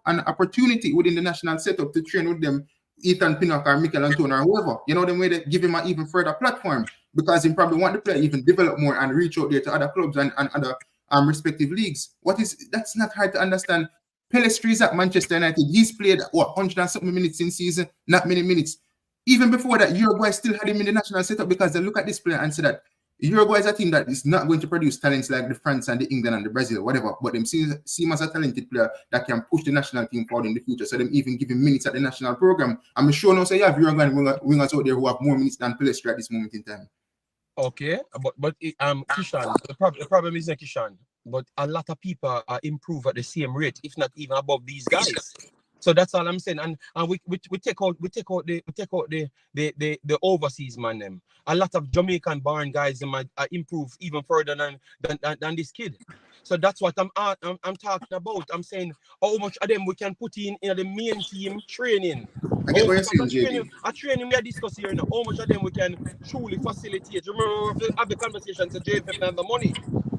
an opportunity within the national setup to train with them, Ethan Pinnock or Mikel Antone or whoever. You know, the way they give him an even further platform, because he probably want the player even develop more and reach out there to other clubs and other respective leagues. That's not hard to understand. Pellestri's at Manchester United. He's played 100 and something minutes in season, not many minutes. Even before that, Uruguay still had him in the national setup because they look at this player and say that Uruguay is a team that is not going to produce talents like the France and the England and the Brazil, whatever, but them see him as a talented player that can push the national team forward in the future. So them even give him minutes at the national program. I'm sure now say you have Uruguay wingers out there who have more minutes than Pelestri at this moment in time. Okay, but Kishan, the problem isn't Kishan, but a lot of people are improve at the same rate, if not even above these guys. So that's all I'm saying. And we take out the overseas man them. A lot of Jamaican born guys might improve even further than this kid. So that's what I'm talking about. I'm saying how much of them we can put in the main team training. I get what you're saying, JD. A training we are discussing here now. How much of them we can truly facilitate. Remember, we have the conversation to JFF and the money.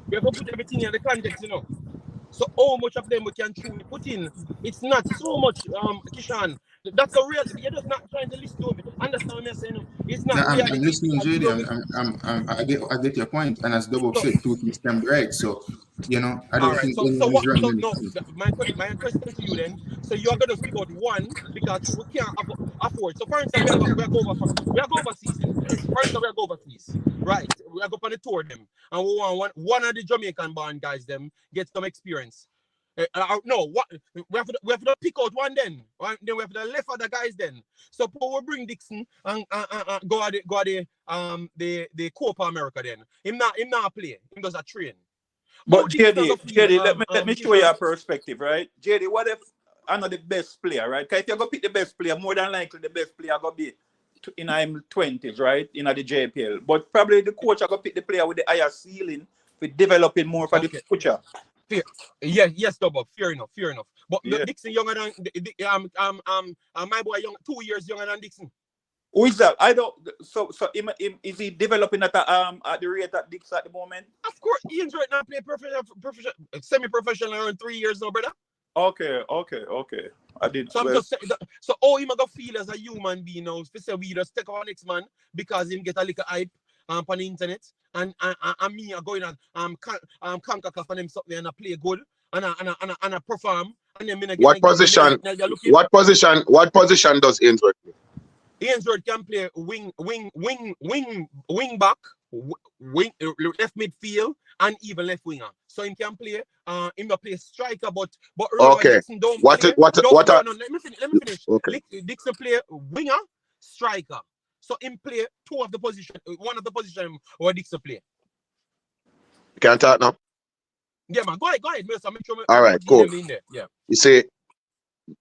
We have to put everything in the context, you know. So how much of them we can truly put in? It's not so much, Kishan. That's a real. You're just not trying to listen to me. Understand what I'm saying? It's not. No, I'm listening, JD. I get your point, and as Double said, two things can be right. So, you know, I don't think anyone is running. My question to you then. So you are going to pick out one because we can't afford. So for instance, we are going overseas. For instance, we are going overseas. Right? We are going on the tour them, and we want one of the Jamaican-born guys them get some experience. No, what we have to pick out one then. Then we have to left other guys then. So we bring Dixon and go at the Copa America then. Him not play. Him does a train. But JD, let me show you a perspective, right? JD, what if I'm not the best player, right? Because if you're going to pick the best player, more than likely the best player going to be in his 20s, right? In the JPL. But probably the coach are going to pick the player with the higher ceiling for developing more for the future. Yes, Double. Fair enough. But Dixon younger than my boy 2 years younger than Dixon. Who is that? I don't. So is he developing at the rate that Dixon at the moment? Of course, Ian's right now play professional, semi-professional around 3 years now, brother. Okay. I did. So I'm just saying so how him gonna feel as a human being now? Especially we just take our next man because him get a little hype on the internet. And me are going on Concacaf and them something and I play good and I perform and then what position does Ainsworth play? Ainsworth can play wing back, left midfield and even left winger. So he can play him can play striker but okay. Let me finish. Okay. Dixon play winger, striker. So him play one of the position or Dixon play. You can't talk now. Yeah, man. Go ahead, Mister. All right, cool. Yeah. You see,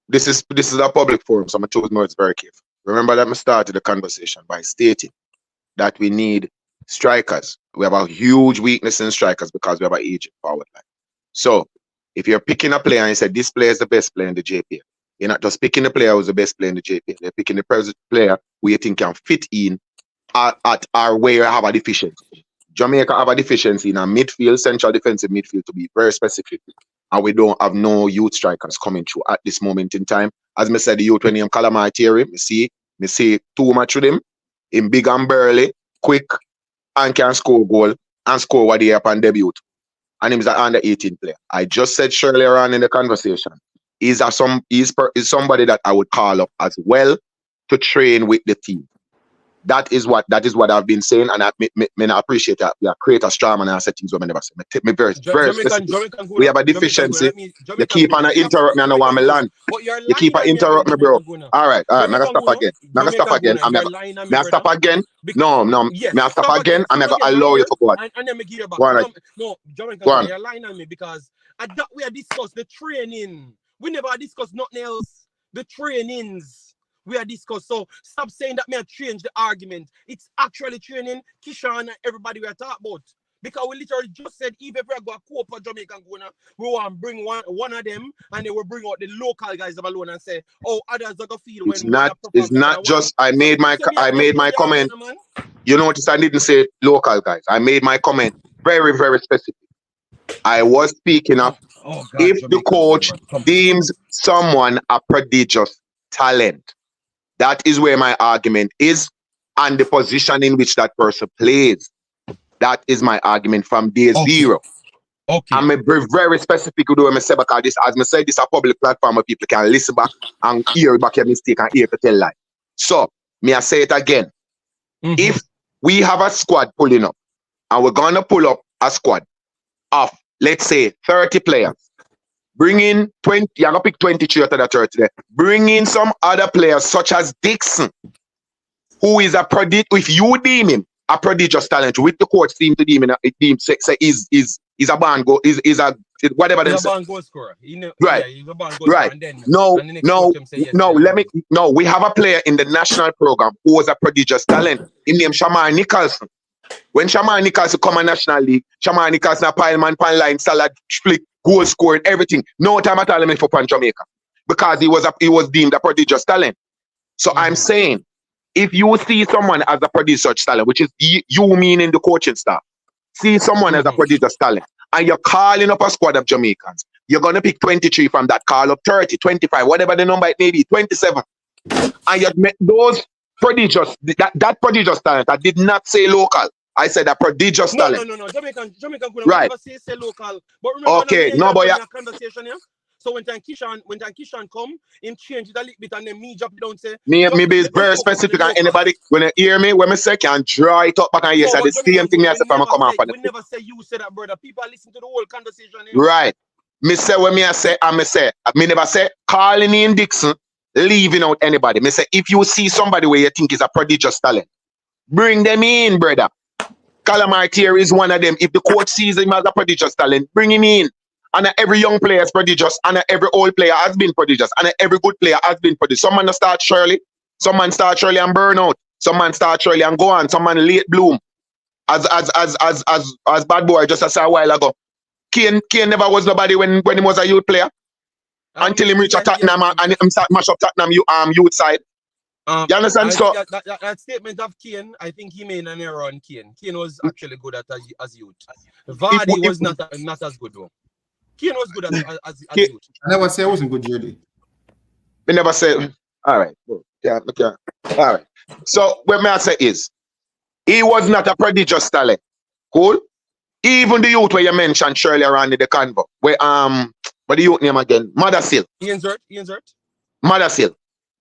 this is a public forum, so I'm gonna choose words very careful. Remember that I started the conversation by stating that we need strikers. We have a huge weakness in strikers because we have an aging forward line. So if you're picking a player and you said this player is the best player in the JPL, you're not just picking the player who's the best player in the JPL. You're picking the present player who you think can fit in at our where you have a deficiency. Jamaica have a deficiency in a midfield, central defensive midfield to be very specific. And we don't have no youth strikers coming through at this moment in time. As I said, the youth when him Calamari Thierry, me see too much with him. Him big and burly, quick, and can score goal and score what he upon debut. And him is an under 18 player. I just said earlier on in the conversation. He's somebody that I would call up as well to train with the team. That is what I've been saying, and I appreciate that. We are create a strong man and set things when I never say. Me very specific. We have a deficiency. You keep on interrupt me and I want me land. You keep on interrupt me, bro. All right. I'm gonna stop again. I'm gonna stop again. No. Me stop again. I'm gonna allow you to go on. And then me give you back. No, Jamaica, you're lying on me because we are discuss the training. We never discuss nothing else. The trainings. We are discussed. So stop saying that may have changed the argument. It's actually training Kishan and everybody we are talking about. Because we literally just said even if we go a Copa Jamaican Guna, we want to bring one of them and they will bring out the local guys alone and say, oh, others are gonna feel when it's not just I made my comment. You notice I didn't say local guys. I made my comment very, very specific. I was speaking of if the coach deems someone a prodigious talent. That is where my argument is, and the position in which that person plays. That is my argument from day zero. Okay. I'm very specific with what I say because this, as I said, this is a public platform where people can listen back and hear back your mistake and hear to tell lie. So, may I say it again? If we have a squad pulling up and we're gonna pull up a squad of, let's say, 30 players. Bring in 20, you're gonna pick 23 out of the 30 there. Bring in some other players such as Dixon, who is a prodigious, if you deem him a prodigious talent, with the coach team to deem him, say is a band go, is a whatever them say. He's a band goal scorer. Right. Yeah, he's a band goal Right. scorer. And then, No, and the next coach them say, yes, we have a player in the national program who was a prodigious talent. His name Shamar Nicholson. When Shamar Nicholson come on National League, Shamar Nicholson a pile man, pan line, salad, flick, goal scoring, everything. No time at all him for pan Jamaica. Because he was deemed a prodigious talent. So I'm saying, if you see someone as a prodigious talent, which is you meaning the coaching staff, see someone as a prodigious talent, and you're calling up a squad of Jamaicans, you're going to pick 23 from that, call up 30, 25, whatever the number it may be, 27. And you met those prodigious, that prodigious talent, I did not say local. I said a prodigious talent. No. Jamaican could right. never say local. But remember, okay, no, but yeah. Conversation here. So when Kishan come, him change it a little bit and then me drop it down say. Me be very specific and anybody when you hear me, when me say can draw it up back and yes, the same thing me I say from come up. We never say you say that, brother. People listen to the whole conversation here. Right. Me say when me I say, me never say calling in Dixon, leaving out anybody. Me say if you see somebody where you think is a prodigious talent, bring them in, brother. Amari'i is one of them. If the coach sees him as a prodigious talent, bring him in. And every young player is prodigious, and every old player has been prodigious, and every good player has been prodigious. Some man start early, some man start early and burn out, some man start early and go on, some man late bloom. As bad boy just a while ago. Kane never was nobody when he was a youth player. Until he reached Tottenham and him start mash up Tottenham youth side. You understand? So that statement of Kane, I think he made an error on Kane. Kane was actually good as youth. Vardy was not as good though. Kane was good as youth. I never say I wasn't good, JD. We never say. All right. Yeah. Okay. All right. So what may I say is, he was not a prodigious talent. Cool. Even the youth where you mentioned Shirley around in the convo, where what the youth name again? Mothersille. Ian Zert. Mothersille.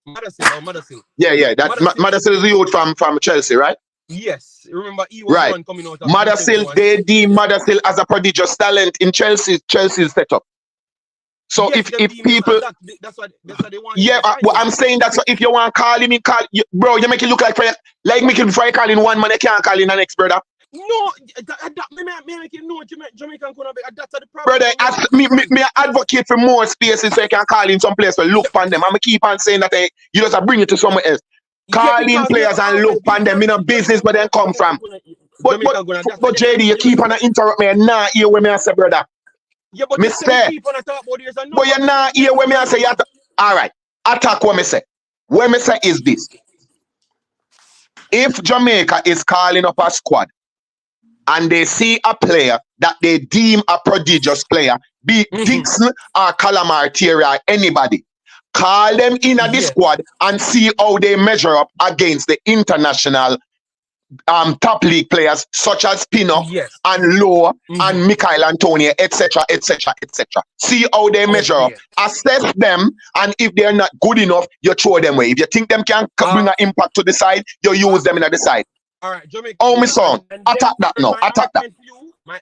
Mothersille. Yeah. That Mothersille is the youth from Chelsea, right? Yes. Remember, he was one coming out of Mothersille. They deem Mothersille as a prodigious talent in Chelsea's setup. So yes, if people, that's what they want. Yeah, well, I'm saying that. So if you want to call him, bro, you make it look like making before you call in one man, you can't call in the next brother. No, make it no Jamaican gonna be that's the problem. Brother, me advocate for more spaces so you can call in some place to look for them. I'm keep on saying that you just bring it to somewhere else. Call in players and look for them in a business where they come from. But JD, you keep on interrupt me and nah hear what me I say, brother. Yeah, but me say, but you're not hear what me I say. All right, attack what me say. What me say is this: if Jamaica is calling up a squad and they see a player that they deem a prodigious player, be it Dixon or Amari'i or anybody, call them in at the squad and see how they measure up against the international top league players such as Pino and Lowe and Michael Antonio, etc. See how they measure up, assess them, and if they're not good enough, you throw them away. If you think them can bring an impact to the side, you use them in the side. All right, Jamaica. Oh, my son, attack that now. Attack that. My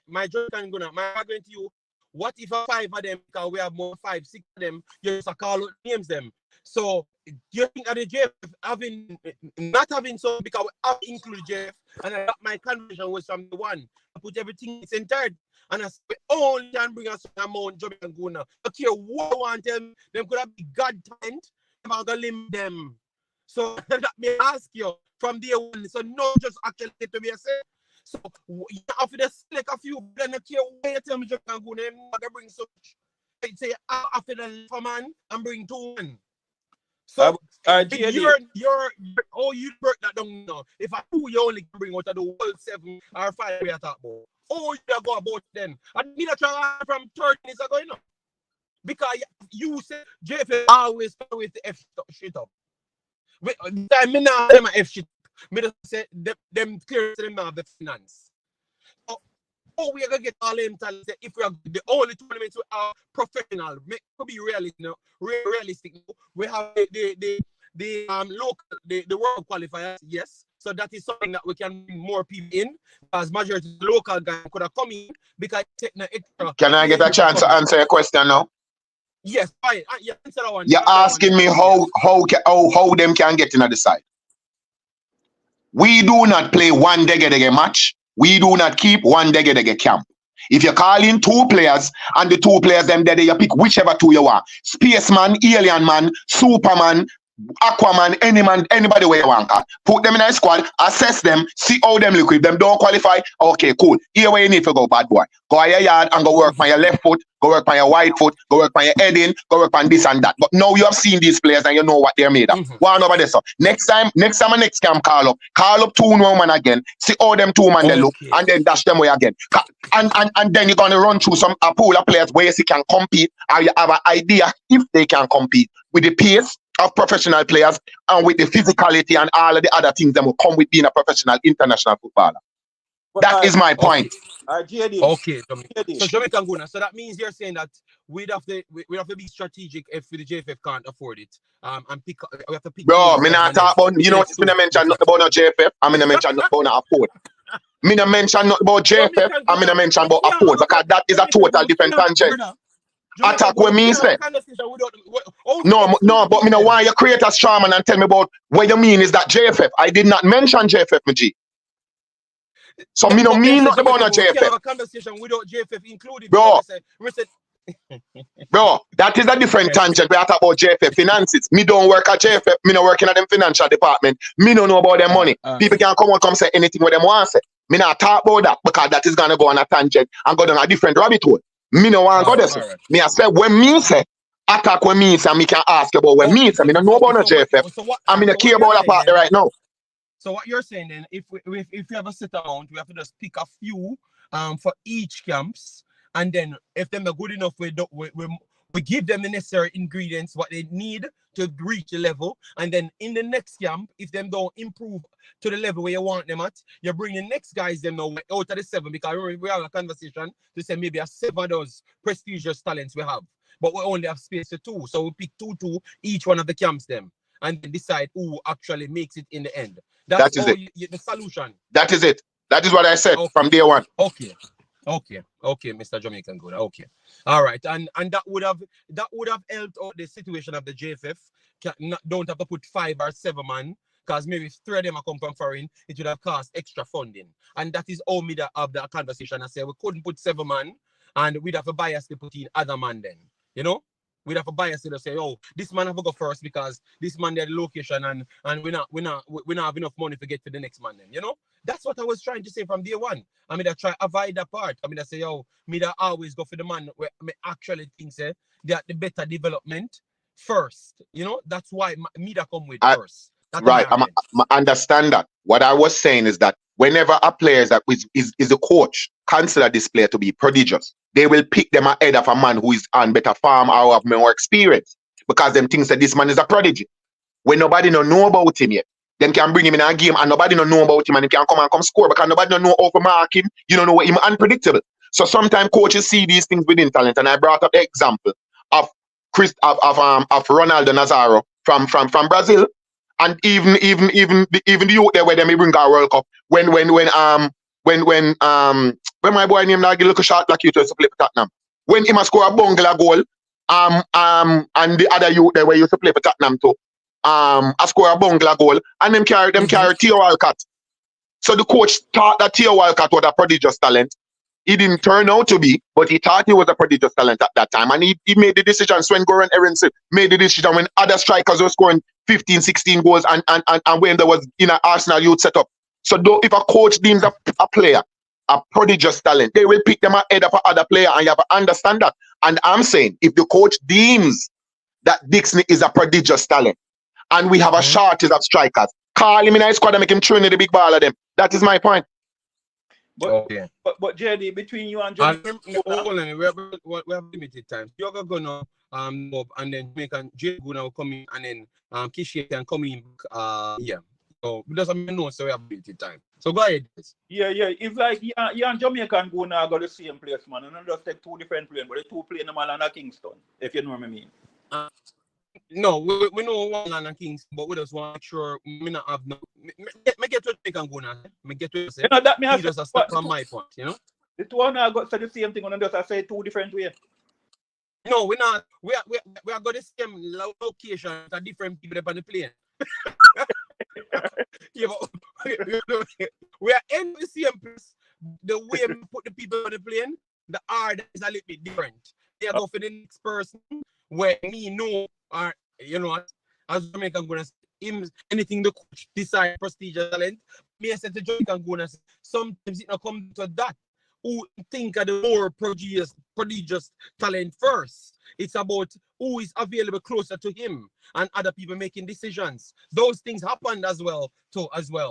argument to you. What if 5 of them, because we have more 5, 6 of them, you just call out names them. So you think of the Jeff not having some because we have included Jeff, and my conversion was from the one. I put everything in third, and I said we only can bring us some amount Jamaican go now. But here, what I want them could have been God talent, I'm gonna limit them. So let me ask you from day one. So no, just actually to be a say. So you have to select a few, then you care tell me Jamaican go them, I'm gonna bring so much. I say after the man and bring 2 men. So you break that down now. If I do, you only can bring out of the world 7 or 5 we are talking about. Oh, you go about then. I need a try from 30 minutes ago, you know. Because you said Jeff always with the F shit up. I mean now them F shit. Me just say them clear to them now the finance. So, we are gonna get all them talent if we are the only tournaments we are professional. Could be realistic. We have the local the world qualifiers, yes. So that is something that we can bring more people in, because majority of the local guys could have come in because take no extra. Can I get a chance to answer your question now? Yes, fine. You answer that one. You're asking me how them can get in at the side. We do not play one dege match. We do not keep one dege camp. If you call in 2 players and the 2 players them there, you pick whichever 2 you want. Spaceman, Alien Man, Superman, Aquaman, anybody where you want. Put them in a squad, assess them, see how them look. If them don't qualify, okay, cool. Here where you need to go, bad boy. Go on your yard and go work on your left foot, go work on your right foot, go work on your heading, go work on this and that. But now you have seen these players and you know what they're made of. One over there, so next time next camp call up 2 women again, see how them 2 man they look, and then dash them away again. And then you're gonna run through a pool of players where you can compete, or you have an idea if they can compete with the pace of professional players and with the physicality and all of the other things that will come with being a professional international footballer. That is my point. Okay. So Jamaican Guna. So that means you're saying that we'd have to be strategic if the JFF can't afford it. And pick. We have to pick. Bro, me not talk about. You know what? Me not mention nothing about no JFF. I mean, I mention nothing about no afford. Me not mention nothing about JFF. I mean, I mention about afford, because that is a total different tangent. Attack when me say. No, but me know why you create a strawman and tell me about what you mean is that JFF. I did not mention JFF, my G. So me no mean nothing about no JFF. Have a conversation without JFF included. Bro, that is a different tangent. We are talking about JFF finances. Me don't work at JFF. Me no working at them financial department. Me don't know about their money. People can come say anything what them want to say. Me not talk about that, because that is gonna go on a tangent and go down a different rabbit hole. Me no want to go there. Right. Me I say when me say attack when me say, me can ask about when me say. Me don't know about no JFF. I mean I care about that part right now. So what you're saying then, if we have a set amount, we have to just pick a few for each camps, and then if them are good enough, we give them the necessary ingredients what they need to reach the level, and then in the next camp, if them don't improve to the level where you want them at, you bring the next guys them now out of the 7, because we have a conversation to say maybe a 7 of those prestigious talents we have, but we only have space for 2, so we pick 2 each one of the camps them, and then decide who actually makes it in the end. That is it. The solution. That is it. That is what I said from day one. Okay, Mr. Jamaican Good. Okay, all right, and that would have helped out the situation of the JFF. Don't have to put 5 or 7 man, because maybe if 3 of them are come from foreign, it would have cost extra funding. And that is all me that have the conversation. I say we couldn't put 7 man, and we'd have a bias to put in other man then. You know? We'd have a bias to say, oh, this man have to go first because this man there the location, and we not have enough money to get to the next man then. You know? That's what I was trying to say from day one. I mean, I try avoid that part. I mean, I say, yo, me that always go for the man where I actually think say that the better development first. You know, that's why me that come with first. That's right. I understand that. What I was saying is that whenever a player is a coach consider this player to be prodigious, they will pick them ahead of a man who is on better farm or have more experience, because them thinks that this man is a prodigy. When nobody don't know about him yet, them can bring him in a game and nobody don't know about him, and he can come score because nobody don't know how to mark him. You don't know what him unpredictable. So sometimes coaches see these things within talent, and I brought up the example of Ronaldo Nazário from Brazil, and even the youth there where they bring our World Cup when my boy named like a little shot like you to play for Tottenham. When he must score a bungler goal, and the other youth there where you used to play for Tottenham too, I score a bungler goal, and them carry Theo Walcott. So the coach thought that Theo Walcott was a prodigious talent. He didn't turn out to be, but he thought he was a prodigious talent at that time. And he made the decision. Sven Goran Eriksson made the decision when other strikers were scoring 15, 16 goals and when there was in an Arsenal youth setup. So if a coach deems a player a prodigious talent, they will pick them ahead of another player, and you have to understand that. And I'm saying, if the coach deems that Dixon is a prodigious talent, and we have a shortage of strikers, call him in a squad and make him train the big ball of them. That is my point. But JD, between you and John, hold on, we have limited time. You're gonna and then Jay gonna come in, and then Kishi can come in. Yeah. So it doesn't mean no, so we have limited time. So go ahead. Yeah. If like you and Jamaica go now go the same place, man, and not just take 2 different planes, but the 2 planes in Malana Kingston, if you know what I mean. No, we know one land and Kingston, but we just want to make sure we not have no. Me get what you can go now. Me get what you say. You know that me He has just a start from my point, you know. the two I got said the same thing, and just I say two different ways. No, we're not. We are got the same location at different people up on the plane. Yeah, but we are in the same place. The way we put the people on the plane, the order is a little bit different. They go for the next person where me know, or you know what, as Jamaican gonna him anything the coach decide prestigious talent. Me I said to Jamaican gonna sometimes it not come to that. Who think of the more prodigious talent first. It's about who is available closer to him and other people making decisions. Those things happened as well,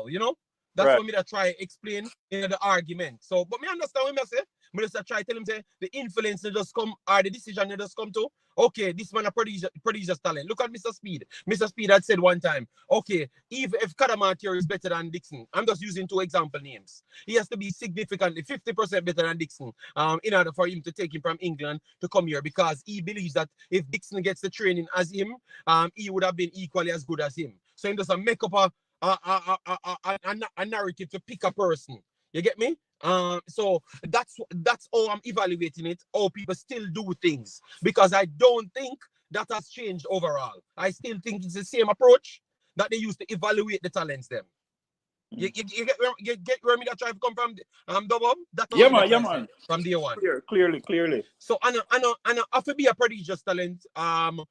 you know? That's Right. what me that try explain in the argument. So, but me understand what me say. Me just try tell him say the influence they just come or the decision they just come to. Okay, this man a prodigious talent. Look at Mr. Speed. Mr. Speed had said one time, okay, if Kadamatir is better than Dixon, I'm just using 2 example names. He has to be significantly 50% better than Dixon in order for him to take him from England to come here, because he believes that if Dixon gets the training as him, he would have been equally as good as him. So he doesn't make up a narrative to pick a person. You get me? So that's how I'm evaluating it, how people still do things, because I don't think that has changed overall. I still think it's the same approach that they used to evaluate the talents them. You get where me that try to come from, Double? That's Yeah, man. From day one. Clearly. So I have to be a prodigious talent, and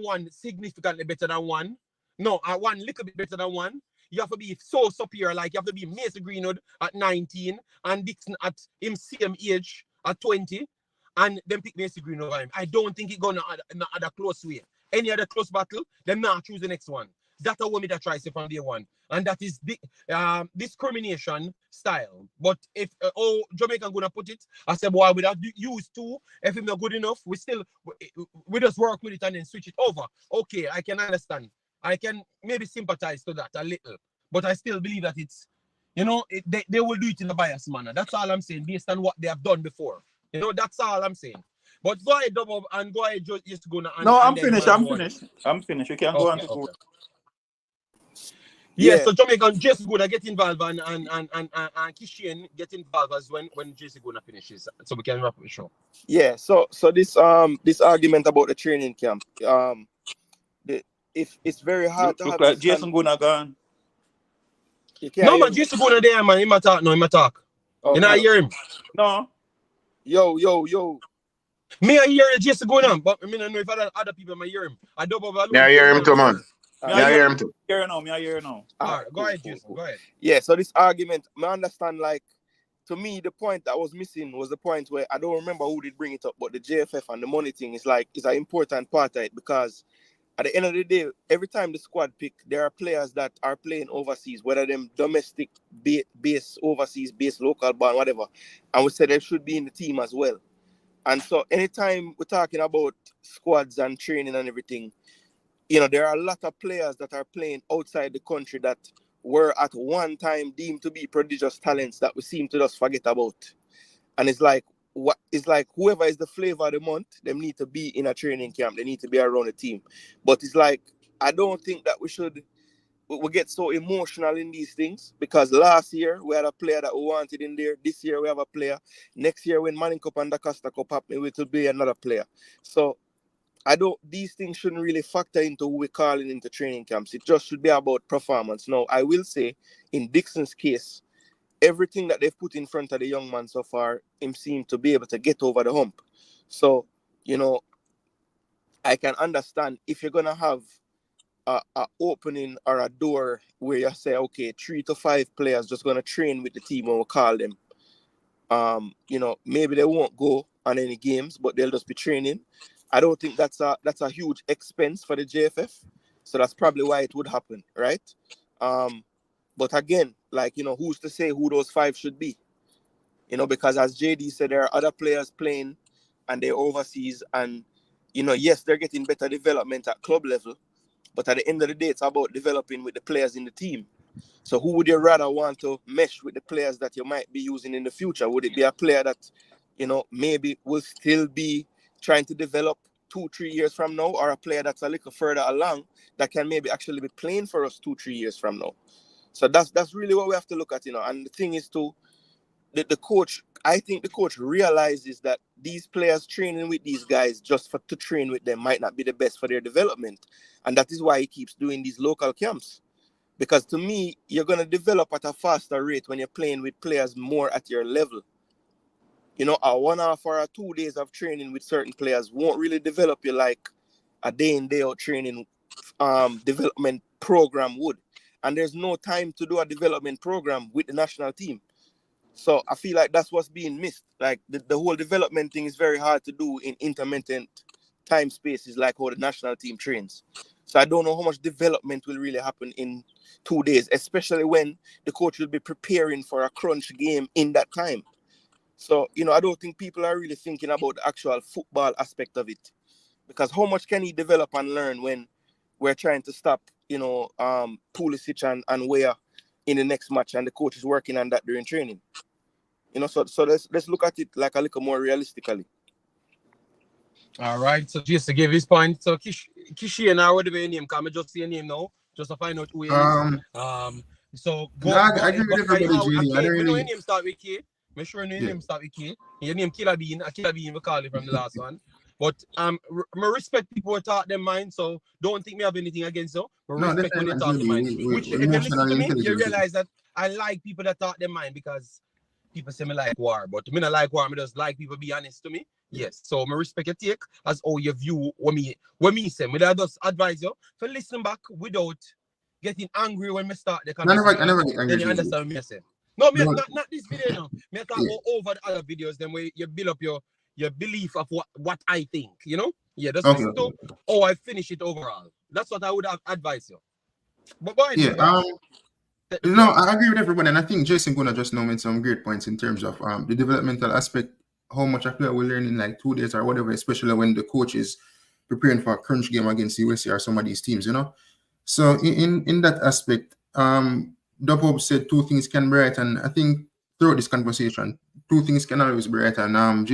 one significantly better than one. No, one little bit better than one. You have to be so superior, like you have to be Mason Greenwood at 19 and Dixon at him same age at 20, and then pick Mason Greenwood over him. I don't think it's gonna add a close way. Any other close battle, them not choose the next one. That's what me that tries to from day one, and that is the discrimination style. But if Jamaican gonna put it, I said, boy, without use two, if it's not good enough, we just work with it and then switch it over. Okay, I can understand. I can maybe sympathize to that a little, but I still believe that it's, you know, they will do it in a biased manner. That's all I'm saying, based on what they have done before. You know, that's all I'm saying. But go ahead, Double, and go ahead, just go now. No, I'm finished. I'm finished. You can go on to go. Yeah, so Jamaican Jason gonna get involved and Kishian get involved as when Jason gonna finishes, so we can wrap up the show. Yeah, so this argument about the training camp, if it's very hard to look have like Jason gonna gone. No, man, Jason gonna there, man. He might talk. No, he might talk. You know, I hear him. No. Yo. Me, I hear Jason going on, but I mean, I don't know if other people might hear him. I don't know. Yeah, I hear him too, man. I hear him too. I hear now. All right, go ahead, Jason. Go ahead. Yeah, so this argument, I understand, like, to me, the point that was missing was the point where I don't remember who did bring it up, but the JFF and the money thing is an important part of it, because at the end of the day, every time the squad pick, there are players that are playing overseas, whether them domestic, base, overseas, base, local, band, whatever. And we said they should be in the team as well. And so anytime we're talking about squads and training and everything, you know, there are a lot of players that are playing outside the country that were at one time deemed to be prodigious talents that we seem to just forget about. And it's like whoever is the flavor of the month, they need to be in a training camp. They need to be around the team. But it's like, I don't think that we get so emotional in these things, because last year we had a player that we wanted in there. This year we have a player. Next year when Manning Cup and the Costa Cup happen, it will be another player. So these things shouldn't really factor into who we're calling into training camps. It just should be about performance. Now, I will say, in Dixon's case, everything that they've put in front of the young man so far, him seemed to be able to get over the hump. So, you know, I can understand if you're going to have a opening or a door where you say, okay, 3 to 5 players just going to train with the team when we call them. You know, maybe they won't go on any games, but they'll just be training. I don't think that's a huge expense for the JFF. So that's probably why it would happen, right? But again, like, you know, who's to say who those 5 should be? You know, because as JD said, there are other players playing and they're overseas, and, you know, yes, they're getting better development at club level, but at the end of the day, it's about developing with the players in the team. So who would you rather want to mesh with the players that you might be using in the future? Would it be a player that, you know, maybe will still be trying to develop 2-3 years from now, or a player that's a little further along that can maybe actually be playing for us 2-3 years from now? So that's really what we have to look at, And the thing is the coach, I think the coach realizes that these players training with these guys just to train with them might not be the best for their development. And that is why he keeps doing these local camps. Because to me, you're going to develop at a faster rate when you're playing with players more at your level. A 1 hour or 2 days of training with certain players won't really develop you like a day in, day out training development program would. And there's no time to do a development program with the national team. So I feel like that's what's being missed. Like the whole development thing is very hard to do in intermittent time spaces like how the national team trains. So I don't know how much development will really happen in 2 days, especially when the coach will be preparing for a crunch game in that time. So, I don't think people are really thinking about the actual football aspect of it. Because how much can he develop and learn when we're trying to stop, Pulisic and Weah in the next match, and the coach is working on that during training. So let's look at it like a little more realistically. All right. So just to give his point, so Kishi and I, whatever your name, can I just say your name now, just to find out who he is. So go. I agree with everybody, JD. I don't know really. your name start with K. Make sure your name start with K. Your name Killer Bean. Killer Bean we call it from the last one. But I respect people who talk their mind, so don't think me have anything against you. But respect when they talk their mind. Which if you listen to me, you realize that I like people that talk their mind, because people say me like war, but me not like war. Me just like people be honest to me. Yes. So me respect your take as how you view what me say. Me just advise you to listen back without getting angry when me start the conversation. I never get angry. Then you understand what me say. No, me not this video now. Me talk over the other videos, then where you build up your belief of what I think, Yeah, that's listen to how I finish it overall. That's what I would have advised you. But boy, no, I agree with everyone, and I think Jason gonna just mention some great points in terms of the developmental aspect, how much a player will learn in like 2 days or whatever, especially when the coach is preparing for a crunch game against USA or some of these teams, So in that aspect, Dubhob said 2 things can be right, and I think throughout this conversation, 2 things can always be right. And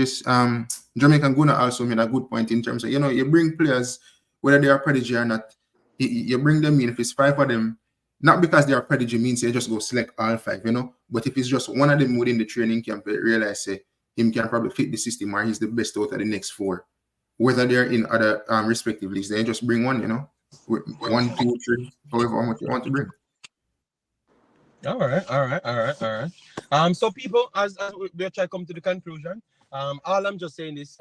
Jamaican Guna also made a good point in terms of, you bring players, whether they are prodigy or not, you bring them in. If it's 5 of them, not because they are prodigy means you just go select all 5, But if it's just one of them within the training camp, you realize him can probably fit the system, or he's the best out of the next 4. Whether they're in other respective leagues, they just bring one, 1, 2, 3, however much you want to bring. All right. So people, as we try to come to the conclusion, all I'm just saying is,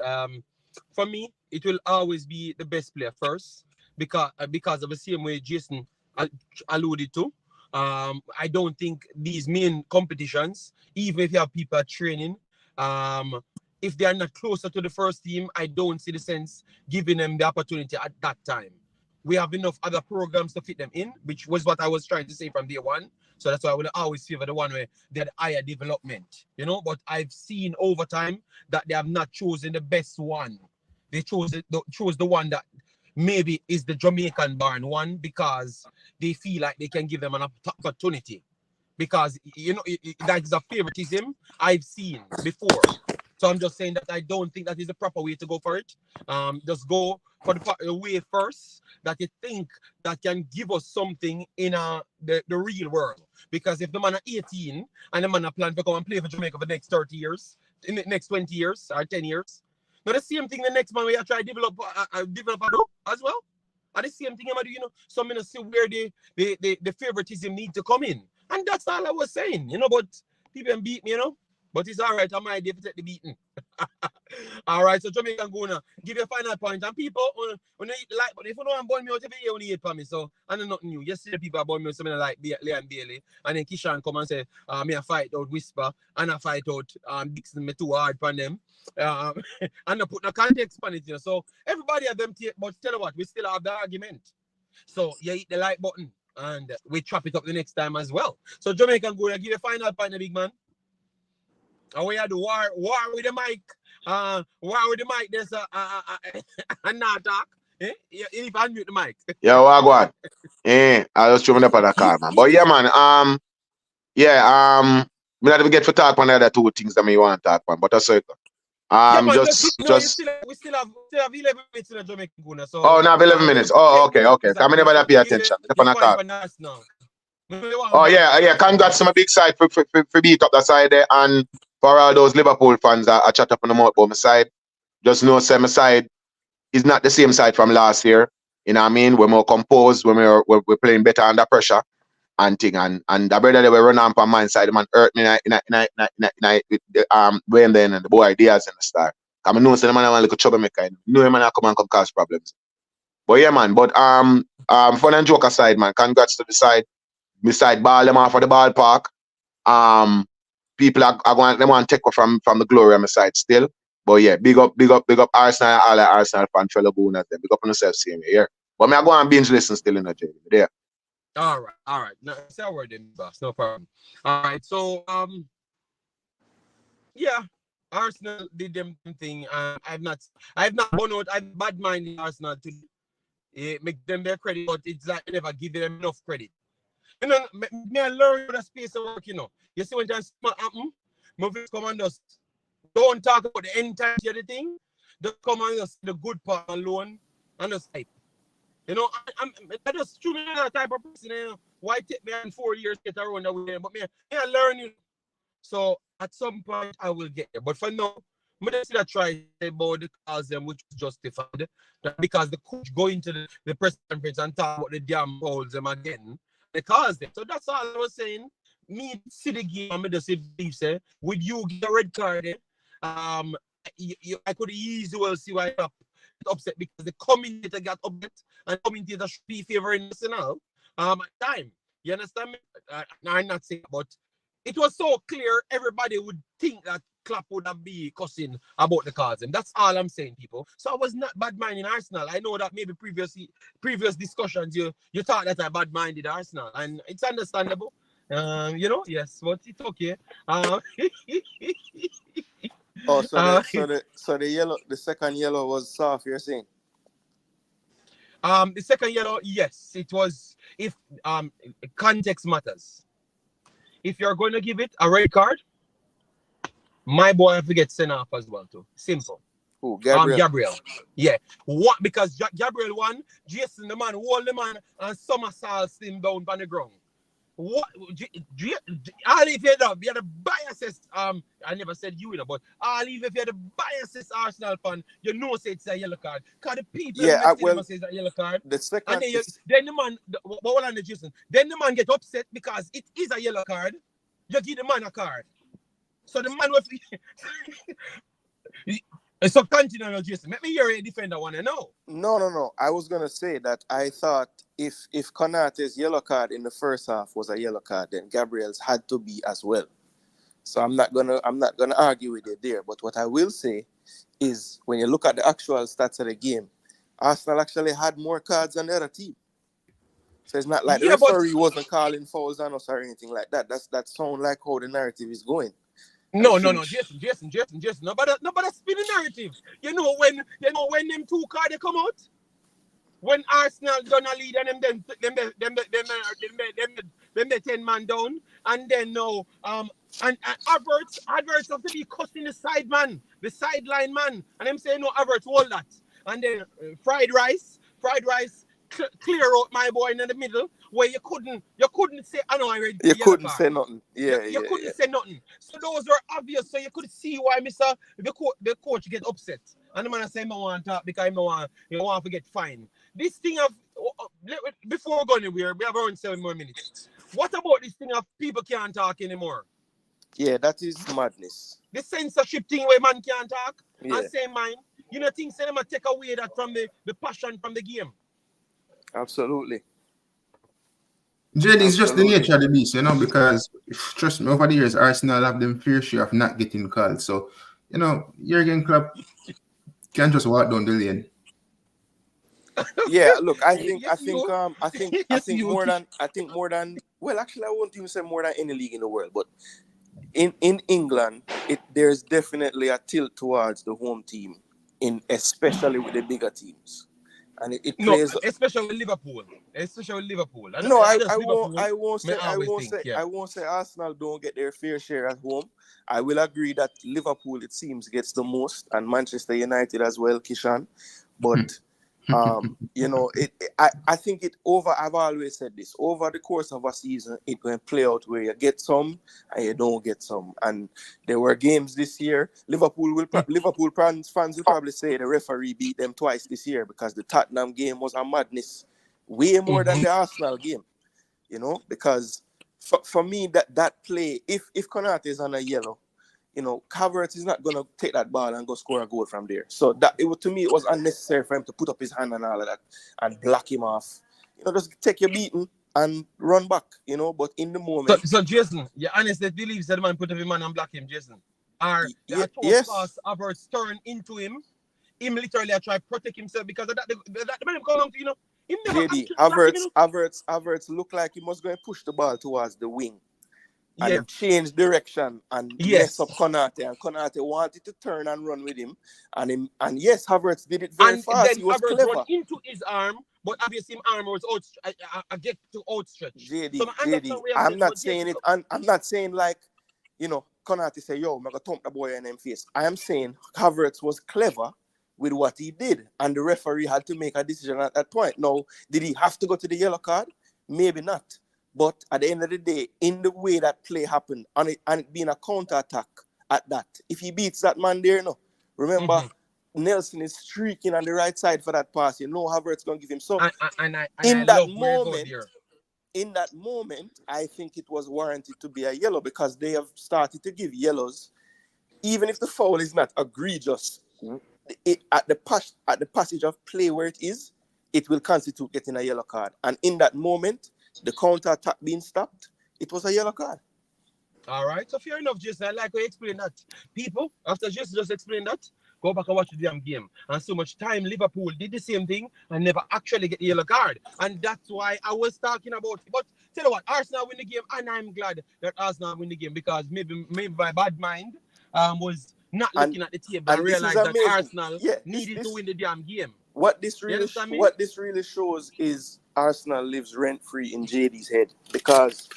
for me, it will always be the best player first, because of the same way Jason alluded to. I don't think these main competitions, even if you have people training, if they are not closer to the first team, I don't see the sense giving them the opportunity at that time. We have enough other programs to fit them in, which was what I was trying to say from day one. So that's why I will always favor the one where they had higher development, But I've seen over time that they have not chosen the best one. They chose the one that maybe is the Jamaican born one, because they feel like they can give them an opportunity. Because, that is a favoritism I've seen before. So I'm just saying that I don't think that is the proper way to go for it. Just go for the way first that you think that can give us something in the real world. Because if the man are 18 and the man are planning to come and play for Jamaica for the next 30 years, in the next 20 years or 10 years, now the same thing the next man we are trying to develop as well. And the same thing I'm do, some see where the favoritism need to come in. And that's all I was saying, but people beat me, But it's all right. I'm my day to take the beating. All right. So Jamaican gonna give you a final point. And people, when they like, but if you know I'm born me out every year, only 8 for me. So I know nothing new. Yesterday people are born me something like Leigh and Bailey. And then Kishan come and say, me a fight out Whisper. And I fight out Dixon, me too hard for them. And I put no context on it. So everybody have them take, but tell you what, we still have the argument. So you hit the like button. And we chop it up the next time as well. So Jamaican gonna give you a final point, big man. And we had the war with the mic. War with the mic. There's a not talk. You need to unmute the mic. Yeah, what? I was chewing up on the car, man. But yeah, man. We not get to talk on the other 2 things that we want to talk on. But that's it. We still have 11 minutes in the Jamaican Guna. So now 11 minutes. Oh, okay. I mean, never pay attention. No. Oh yeah. Congrats to my big side for beat up that side there, and for all those Liverpool fans that I chat up on the mouth about my side, just know say my side is not the same side from last year. You know what I mean? We're more composed, we're playing better under pressure and thing. And the brother that we run on my side, the man hurt me with Wayne then and the boy ideas in the start. I know say the man want a little troublemaker. You know him man come cause problems. But yeah man, but fun and joke aside, man. Congrats to the side. Beside ball them off of the ballpark. People are going they want to take from the glory on my side still. But yeah, big up Arsenal, all the Arsenal fan fellow booners them. Big up on yourself, same here. But me I go and binge listen still in the jail. There. All right. No, say a word then, boss. No problem. All right, so yeah, Arsenal did them thing. I've not gone out. I've bad minded Arsenal to make them their credit, but it's like I never give them enough credit. You know, me I learn the space of work. You know, you see when things happen, movies come and just don't talk about the entirety of the thing. Just come and just the good part alone and just type. You know, I just true me that type of person. You know, why take me 4 years to get around that way? But me I learn. You know. So at some point I will get there. But for now, I'm just gonna try about the cause them which is justified. That because the coach go into the press conference and talk about the damn fouls them again. They cause them. So that's all I was saying. Me see the game and me just say with you get a red card. I could easily well see why I'm upset because the commentator got upset and the commentator should be favoring Arsenal at time. You understand me? I'm not saying, but it was so clear everybody would think that Klopp would have been cussing about the cards. And that's all I'm saying, people. So I was not bad-minding Arsenal. I know that maybe previous discussions you thought that I bad-minded Arsenal. And it's understandable. You know, yes, but it's okay. So the second yellow was soft, you're saying? The second yellow, yes, it was if context matters. If you're going to give it a red card, my boy have to get sent off as well too. Simple. Who? Gabriel. Yeah. What? Because Gabriel won. Jason the man hold the man and somersaults him down on the ground. What? All if you have the biases. I never said you know, but all if you're the biases Arsenal fan, you know say it's a yellow card. Cause the people say it's a yellow card. The second. And then the man. What on the Jason? Then the man get upset because it is a yellow card. You give the man a card. So the man was. So continue, Jason. Let me hear a defender want to know. No. I was gonna say that I thought if Konate's yellow card in the first half was a yellow card, then Gabriel's had to be as well. So I'm not gonna argue with you there. But what I will say is when you look at the actual stats of the game, Arsenal actually had more cards than the other team. So it's not like the referee wasn't calling fouls on us or anything like that. That sounds like how the narrative is going. No, Jason. Nobody spin the narrative. You know when them two cards come out? When Arsenal gonna lead and them 10 man down, and then no and Havertz have to be cussing the sideline man, and them saying no Havertz hold that, and then fried rice clear out my boy in the middle where you couldn't say I know I read you couldn't say nothing. You couldn't say nothing. So those were obvious. So you could see why the coach get upset. And the man say I want to talk because I want to get fined. This thing of before going anywhere, we have around 7 more minutes. What about this thing of people can't talk anymore? Yeah, that is madness. The censorship thing where man can't talk and say mine. You know things say them take away that from the passion from the game. Absolutely. JD is just the nature of the beast, you know, because trust me, over the years, Arsenal have them fair share of not getting called. So, you know, Jurgen Klopp can't just walk down the lane. Yeah, look, I think more than well, actually, I won't even say more than any league in the world, but in England, there's definitely a tilt towards the home team, especially with the bigger teams. And it plays, especially Liverpool. I won't say Arsenal don't get their fair share at home. I will agree that Liverpool, it seems, gets the most, and Manchester United as well, Kishan. But You know, I think I've always said this, over the course of a season, it will play out where you get some and you don't get some. And there were games this year. Liverpool fans will probably say the referee beat them twice this year, because the Tottenham game was a madness, way more than the Arsenal game. You know, because for me, that play, if Konate is on a yellow, you know, Havertz is not going to take that ball and go score a goal from there. So to me, it was unnecessary for him to put up his hand and all of that and block him off. You know, just take your beating and run back, you know. But in the moment... So Jason, you honestly believe that the man put up his man and block him, Jason? Or yes. Havertz turn into him literally try to protect himself, because of that the man come on to, you know, him never JD, Havertz looked like he was going to push the ball towards the wing. And he changed direction and mess up Konate, and Konate wanted to turn and run with him. And yes, Havertz did it very fast. Then he was Havertz clever. Run into his arm, but obviously his arm was outstretched. JD, So I'm not saying it. I'm not saying like, you know, Konate say, yo, I'm going to thump the boy in them face. I am saying Havertz was clever with what he did, and the referee had to make a decision at that point. Now, did he have to go to the yellow card? Maybe not. But at the end of the day, in the way that play happened, and it being a counter-attack at that, if he beats that man there, no. Remember, Nelson is streaking on the right side for that pass. You know Havertz going to give him. So, in that moment, I think it was warranted to be a yellow, because they have started to give yellows, even if the foul is not egregious. At the passage of play where it is, it will constitute getting a yellow card. And in that moment, the counter-attack being stopped, it was a yellow card. All right, so fair enough, Jason. I like how you explain that. People, after Jason just explained that, go back and watch the damn game. And so much time, Liverpool did the same thing and never actually get the yellow card. And that's why I was talking about it. But tell you what, Arsenal win the game, and I'm glad that Arsenal win the game, because maybe my bad mind was not looking at the table and realized that Arsenal needed to win the damn game. What this really shows is Arsenal lives rent-free in JD's head, because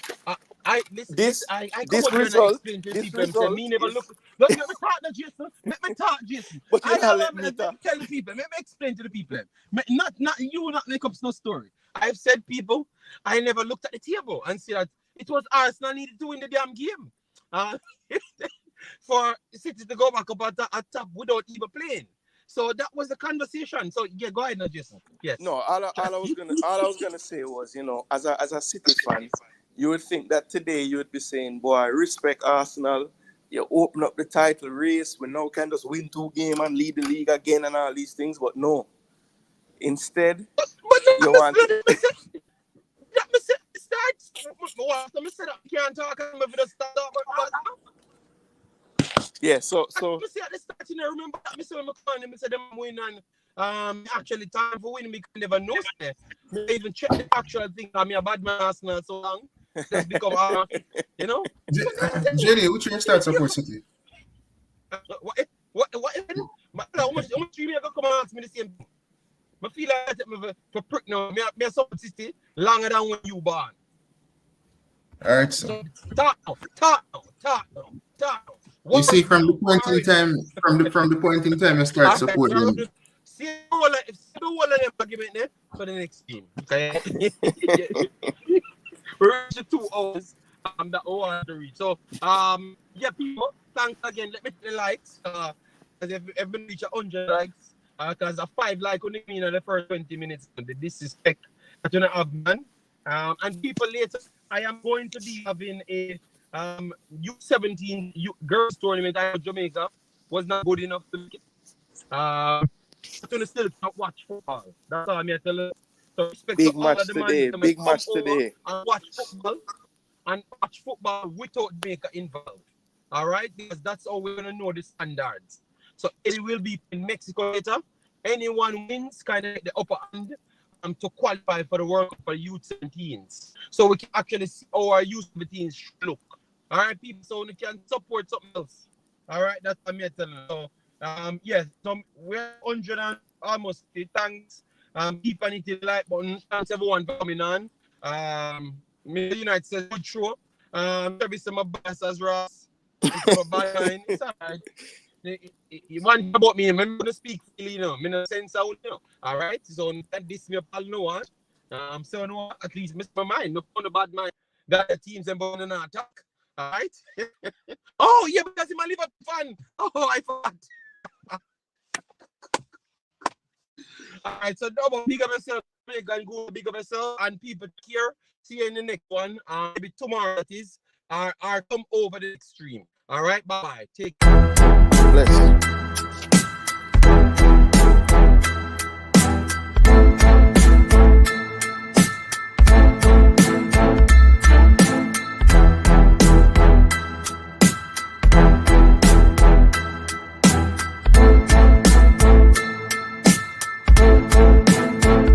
this result. Me never look. Let me talk to Jason. Let me talk, Jason. But I tell the people. Let me explain to the people. Not you. Not make up no story. I've said, people, I never looked at the table and see that it was Arsenal needed to win the damn game. For City to go back up at top without even playing. So that was the conversation. So yeah, go ahead now, Jason. Yes. No, all I was gonna say was, you know, as a City fan, you would think that today you would be saying, boy, respect Arsenal. You open up the title race. We now can just win 2 games and lead the league again and all these things. But no. Instead, you want to... Let me say can't talk. Yeah, so I see at the start, you know, remember that I said them win, and actually time for winning, because never know. I even check the actual thing. I'm a bad man Arsenal so long. Just become you know. JD, which your start support City? What? How much you may come and ask me the same thing? I feel like for prick now. Me support City longer than when you born. All right, so talk now. You see, from the point in time, I start supporting him. See the whole of them argument there for the next game. Okay. We're reaching 2 hours. That I want to reach. So yeah, people, thanks again. Let me hit the likes. As if everyone reach 100 likes. Because a 5 like only mean in the first 20 minutes. The disrespect that you have, man. And people later, I am going to be having a U17 girls tournament out of Jamaica. Was not good enough to make it. I'm still watch football. That's all I'm here to tell you. So big match today. Big match today. And watch football without Jamaica involved. All right, because that's how we're gonna know the standards. So it will be in Mexico later. Anyone wins kind of the upper hand to qualify for the World Cup for U17s. So we can actually see how our U17s look. All right, people. So we can support something else. All right, that's what I'm here telling you. So yes, so we're 100 and almost 50. Thanks. Keep on hitting the like button. Thanks everyone for coming on. Mr. United says good show. Maybe some bias as Ross. It's all right. You want about me, I'm gonna speak freely, you know. I'm not sense out, you know. All right. So this me pal no one. So no, at least miss my mind. No fun about my that the teams and born and attack. All right. Oh yeah, because I'm a Liverpool fan. Oh, I forgot. All right, so double big up yourself, and go big up yourself, and people here. See you in the next one. Maybe tomorrow it is. Or come over the extreme. All right, bye. Take care.